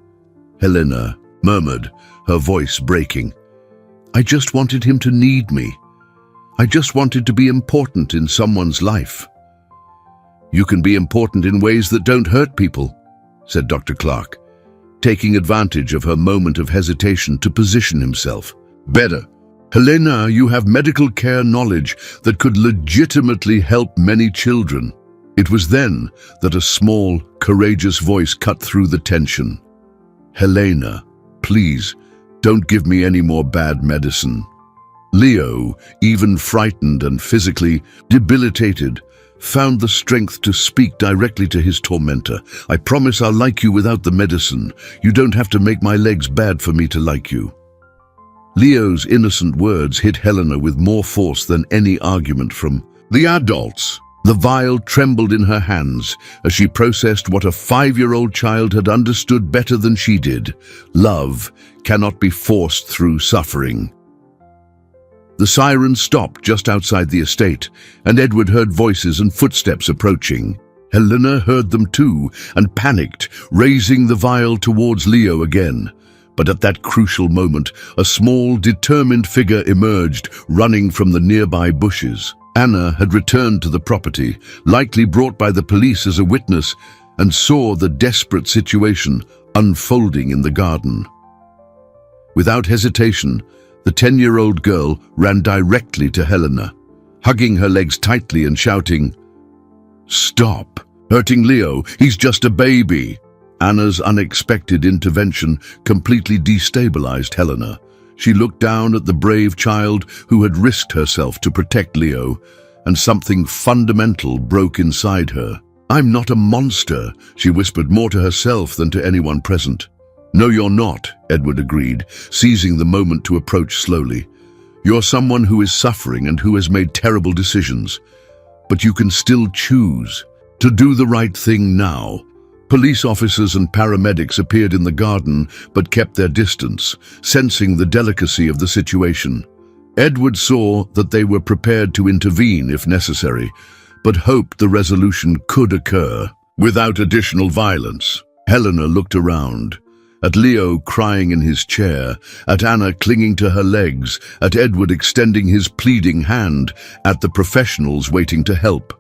Speaker 1: Helena murmured, her voice breaking. I just wanted him to need me. I just wanted to be important in someone's life. You can be important in ways that don't hurt people, said Dr. Clark, taking advantage of her moment of hesitation to position himself. Better. Helena, you have medical care knowledge that could legitimately help many children. It was then that a small, courageous voice cut through the tension. Helena, please, don't give me any more bad medicine. Leo, even frightened and physically debilitated, found the strength to speak directly to his tormentor. I promise I'll like you without the medicine. You don't have to make my legs bad for me to like you. Leo's innocent words hit Helena with more force than any argument from the adults. The vial trembled in her hands as she processed what a 5-year-old child had understood better than she did. Love cannot be forced through suffering. The siren stopped just outside the estate, and Edward heard voices and footsteps approaching. Helena heard them too and panicked, raising the vial towards Leo again. But at that crucial moment, a small, determined figure emerged, running from the nearby bushes. Anna had returned to the property, likely brought by the police as a witness, and saw the desperate situation unfolding in the garden. Without hesitation, the 10-year-old girl ran directly to Helena, hugging her legs tightly and shouting, "Stop! Hurting Leo, he's just a baby!" Anna's unexpected intervention completely destabilized Helena. She looked down at the brave child who had risked herself to protect Leo, and something fundamental broke inside her. "I'm not a monster," she whispered more to herself than to anyone present. "No, you're not," Edward agreed, seizing the moment to approach slowly. "You're someone who is suffering and who has made terrible decisions. But you can still choose to do the right thing now." Police officers and paramedics appeared in the garden but kept their distance, sensing the delicacy of the situation. Edward saw that they were prepared to intervene if necessary, but hoped the resolution could occur without additional violence. Helena looked around, at Leo crying in his chair, at Anna clinging to her legs, at Edward extending his pleading hand, at the professionals waiting to help.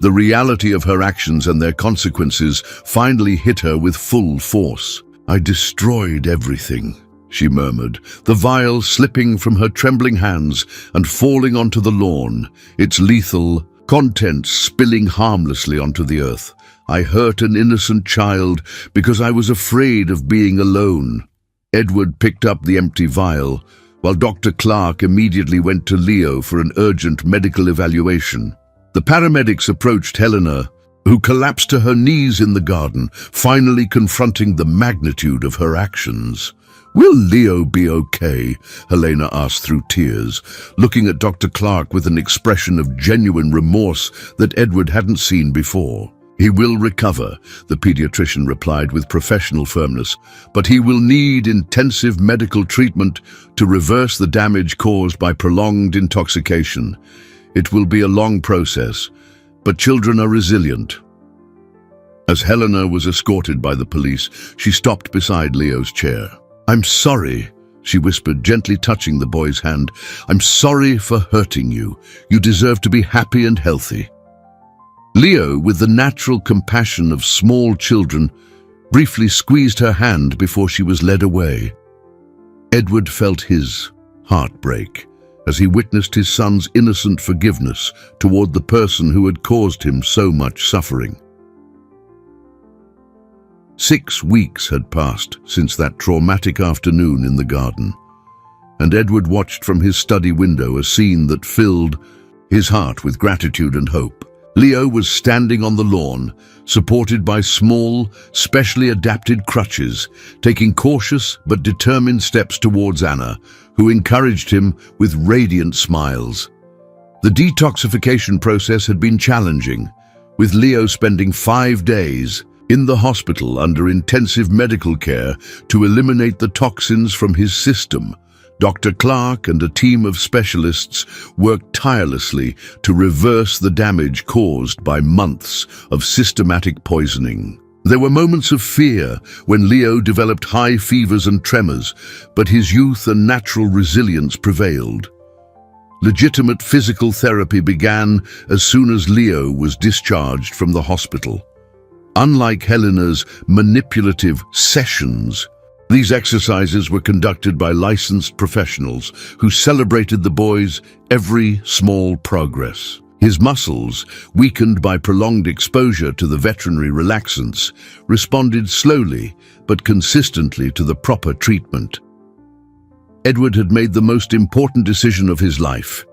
Speaker 1: The reality of her actions and their consequences finally hit her with full force. "I destroyed everything," she murmured, the vial slipping from her trembling hands and falling onto the lawn, its lethal contents spilling harmlessly onto the earth. "I hurt an innocent child because I was afraid of being alone." Edward picked up the empty vial, while Dr. Clark immediately went to Leo for an urgent medical evaluation. The paramedics approached Helena, who collapsed to her knees in the garden, finally confronting the magnitude of her actions. "Will Leo be okay?" Helena asked through tears, looking at Dr. Clark with an expression of genuine remorse that Edward hadn't seen before. "He will recover," the pediatrician replied with professional firmness, "but he will need intensive medical treatment to reverse the damage caused by prolonged intoxication. It will be a long process, but children are resilient." As Helena was escorted by the police, she stopped beside Leo's chair. "I'm sorry," she whispered, gently touching the boy's hand. "I'm sorry for hurting you. You deserve to be happy and healthy." Leo, with the natural compassion of small children, briefly squeezed her hand before she was led away. Edward felt his heart break as he witnessed his son's innocent forgiveness toward the person who had caused him so much suffering. 6 weeks had passed since that traumatic afternoon in the garden, and Edward watched from his study window a scene that filled his heart with gratitude and hope. Leo was standing on the lawn, supported by small, specially adapted crutches, taking cautious but determined steps towards Anna, who encouraged him with radiant smiles. The detoxification process had been challenging, with Leo spending 5 days in the hospital under intensive medical care to eliminate the toxins from his system. Dr. Clark and a team of specialists worked tirelessly to reverse the damage caused by months of systematic poisoning. There were moments of fear when Leo developed high fevers and tremors, but his youth and natural resilience prevailed. Legitimate physical therapy began as soon as Leo was discharged from the hospital. Unlike Helena's manipulative sessions, these exercises were conducted by licensed professionals who celebrated the boy's every small progress. His muscles, weakened by prolonged exposure to the veterinary relaxants, responded slowly but consistently to the proper treatment. Edward had made the most important decision of his life: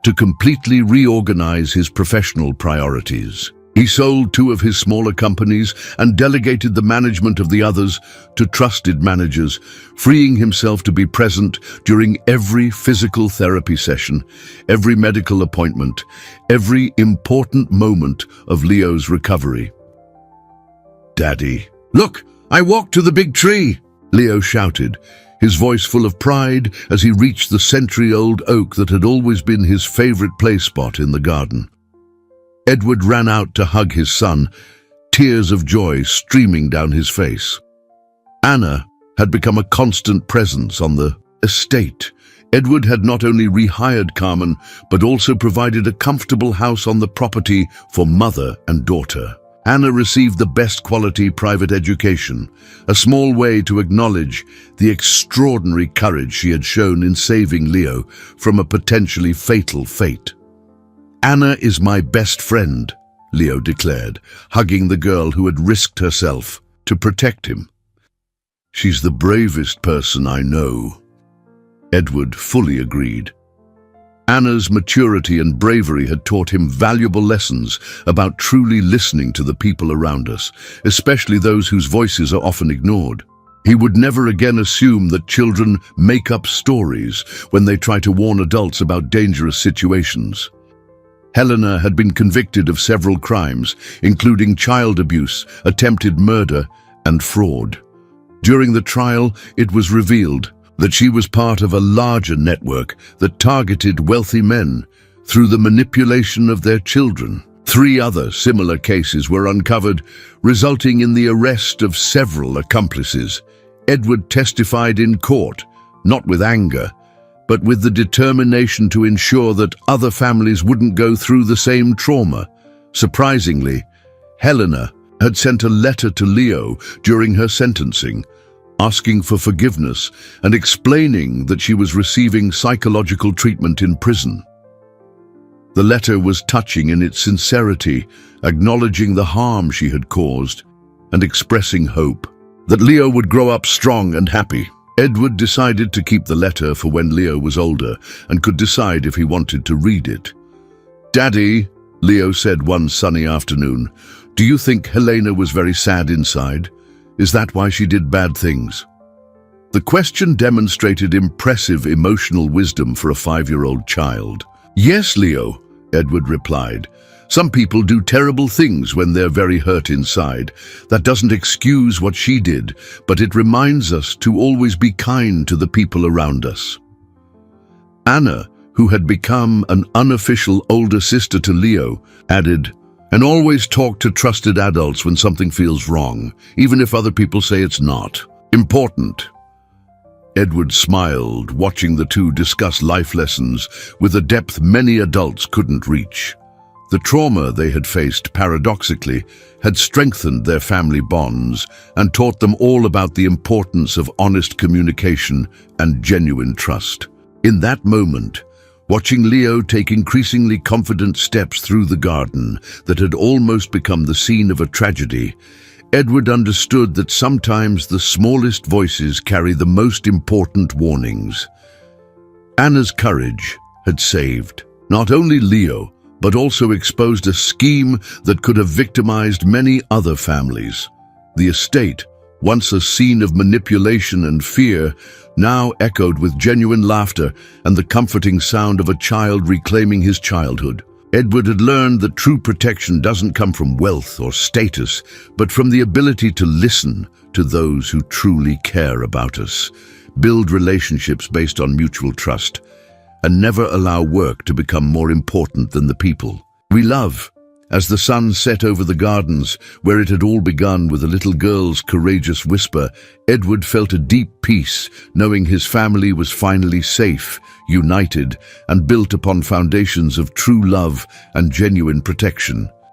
Speaker 1: to completely reorganize his professional priorities. He sold 2 of his smaller companies and delegated the management of the others to trusted managers, freeing himself to be present during every physical therapy session, every medical appointment, every important moment of Leo's recovery. "Daddy, look, I walked to the big tree," Leo shouted, his voice full of pride as he reached the century-old oak that had always been his favorite play spot in the garden. Edward ran out to hug his son, tears of joy streaming down his face. Anna had become a constant presence on the estate. Edward had not only rehired Carmen, but also provided a comfortable house on the property for mother and daughter. Anna received the best quality private education, a small way to acknowledge the extraordinary courage she had shown in saving Leo from a potentially fatal fate. "Anna is my best friend," Leo declared, hugging the girl who had risked herself to protect him. "She's the bravest person I know." Edward fully agreed. Anna's maturity and bravery had taught him valuable lessons about truly listening to the people around us, especially those whose voices are often ignored. He would never again assume that children make up stories when they try to warn adults about dangerous situations. Helena had been convicted of several crimes, including child abuse, attempted murder, and fraud. During the trial, it was revealed that she was part of a larger network that targeted wealthy men through the manipulation of their children. 3 other similar cases were uncovered, resulting in the arrest of several accomplices. Edward testified in court, not with anger, but with the determination to ensure that other families wouldn't go through the same trauma. Surprisingly, Helena had sent a letter to Leo during her sentencing, asking for forgiveness and explaining that she was receiving psychological treatment in prison. The letter was touching in its sincerity, acknowledging the harm she had caused and expressing hope that Leo would grow up strong and happy. Edward decided to keep the letter for when Leo was older and could decide if he wanted to read it. "Daddy," Leo said one sunny afternoon, "do you think Helena was very sad inside? Is that why she did bad things?" The question demonstrated impressive emotional wisdom for a 5-year-old child. "Yes, Leo," Edward replied. "Some people do terrible things when they're very hurt inside. That doesn't excuse what she did, but it reminds us to always be kind to the people around us." Anna, who had become an unofficial older sister to Leo, added, "And always talk to trusted adults when something feels wrong, even if other people say it's not. Important." Edward smiled, watching the two discuss life lessons with a depth many adults couldn't reach. The trauma they had faced, paradoxically, had strengthened their family bonds and taught them all about the importance of honest communication and genuine trust. In that moment, watching Leo take increasingly confident steps through the garden that had almost become the scene of a tragedy, Edward understood that sometimes the smallest voices carry the most important warnings. Anna's courage had saved not only Leo, but also exposed a scheme that could have victimized many other families. The estate, once a scene of manipulation and fear, now echoed with genuine laughter and the comforting sound of a child reclaiming his childhood. Edward had learned that true protection doesn't come from wealth or status, but from the ability to listen to those who truly care about us, build relationships based on mutual trust, and never allow work to become more important than the people we love. As the sun set over the gardens, where it had all begun with a little girl's courageous whisper, Edward felt a deep peace, knowing his family was finally safe, united, and built upon foundations of true love and genuine protection.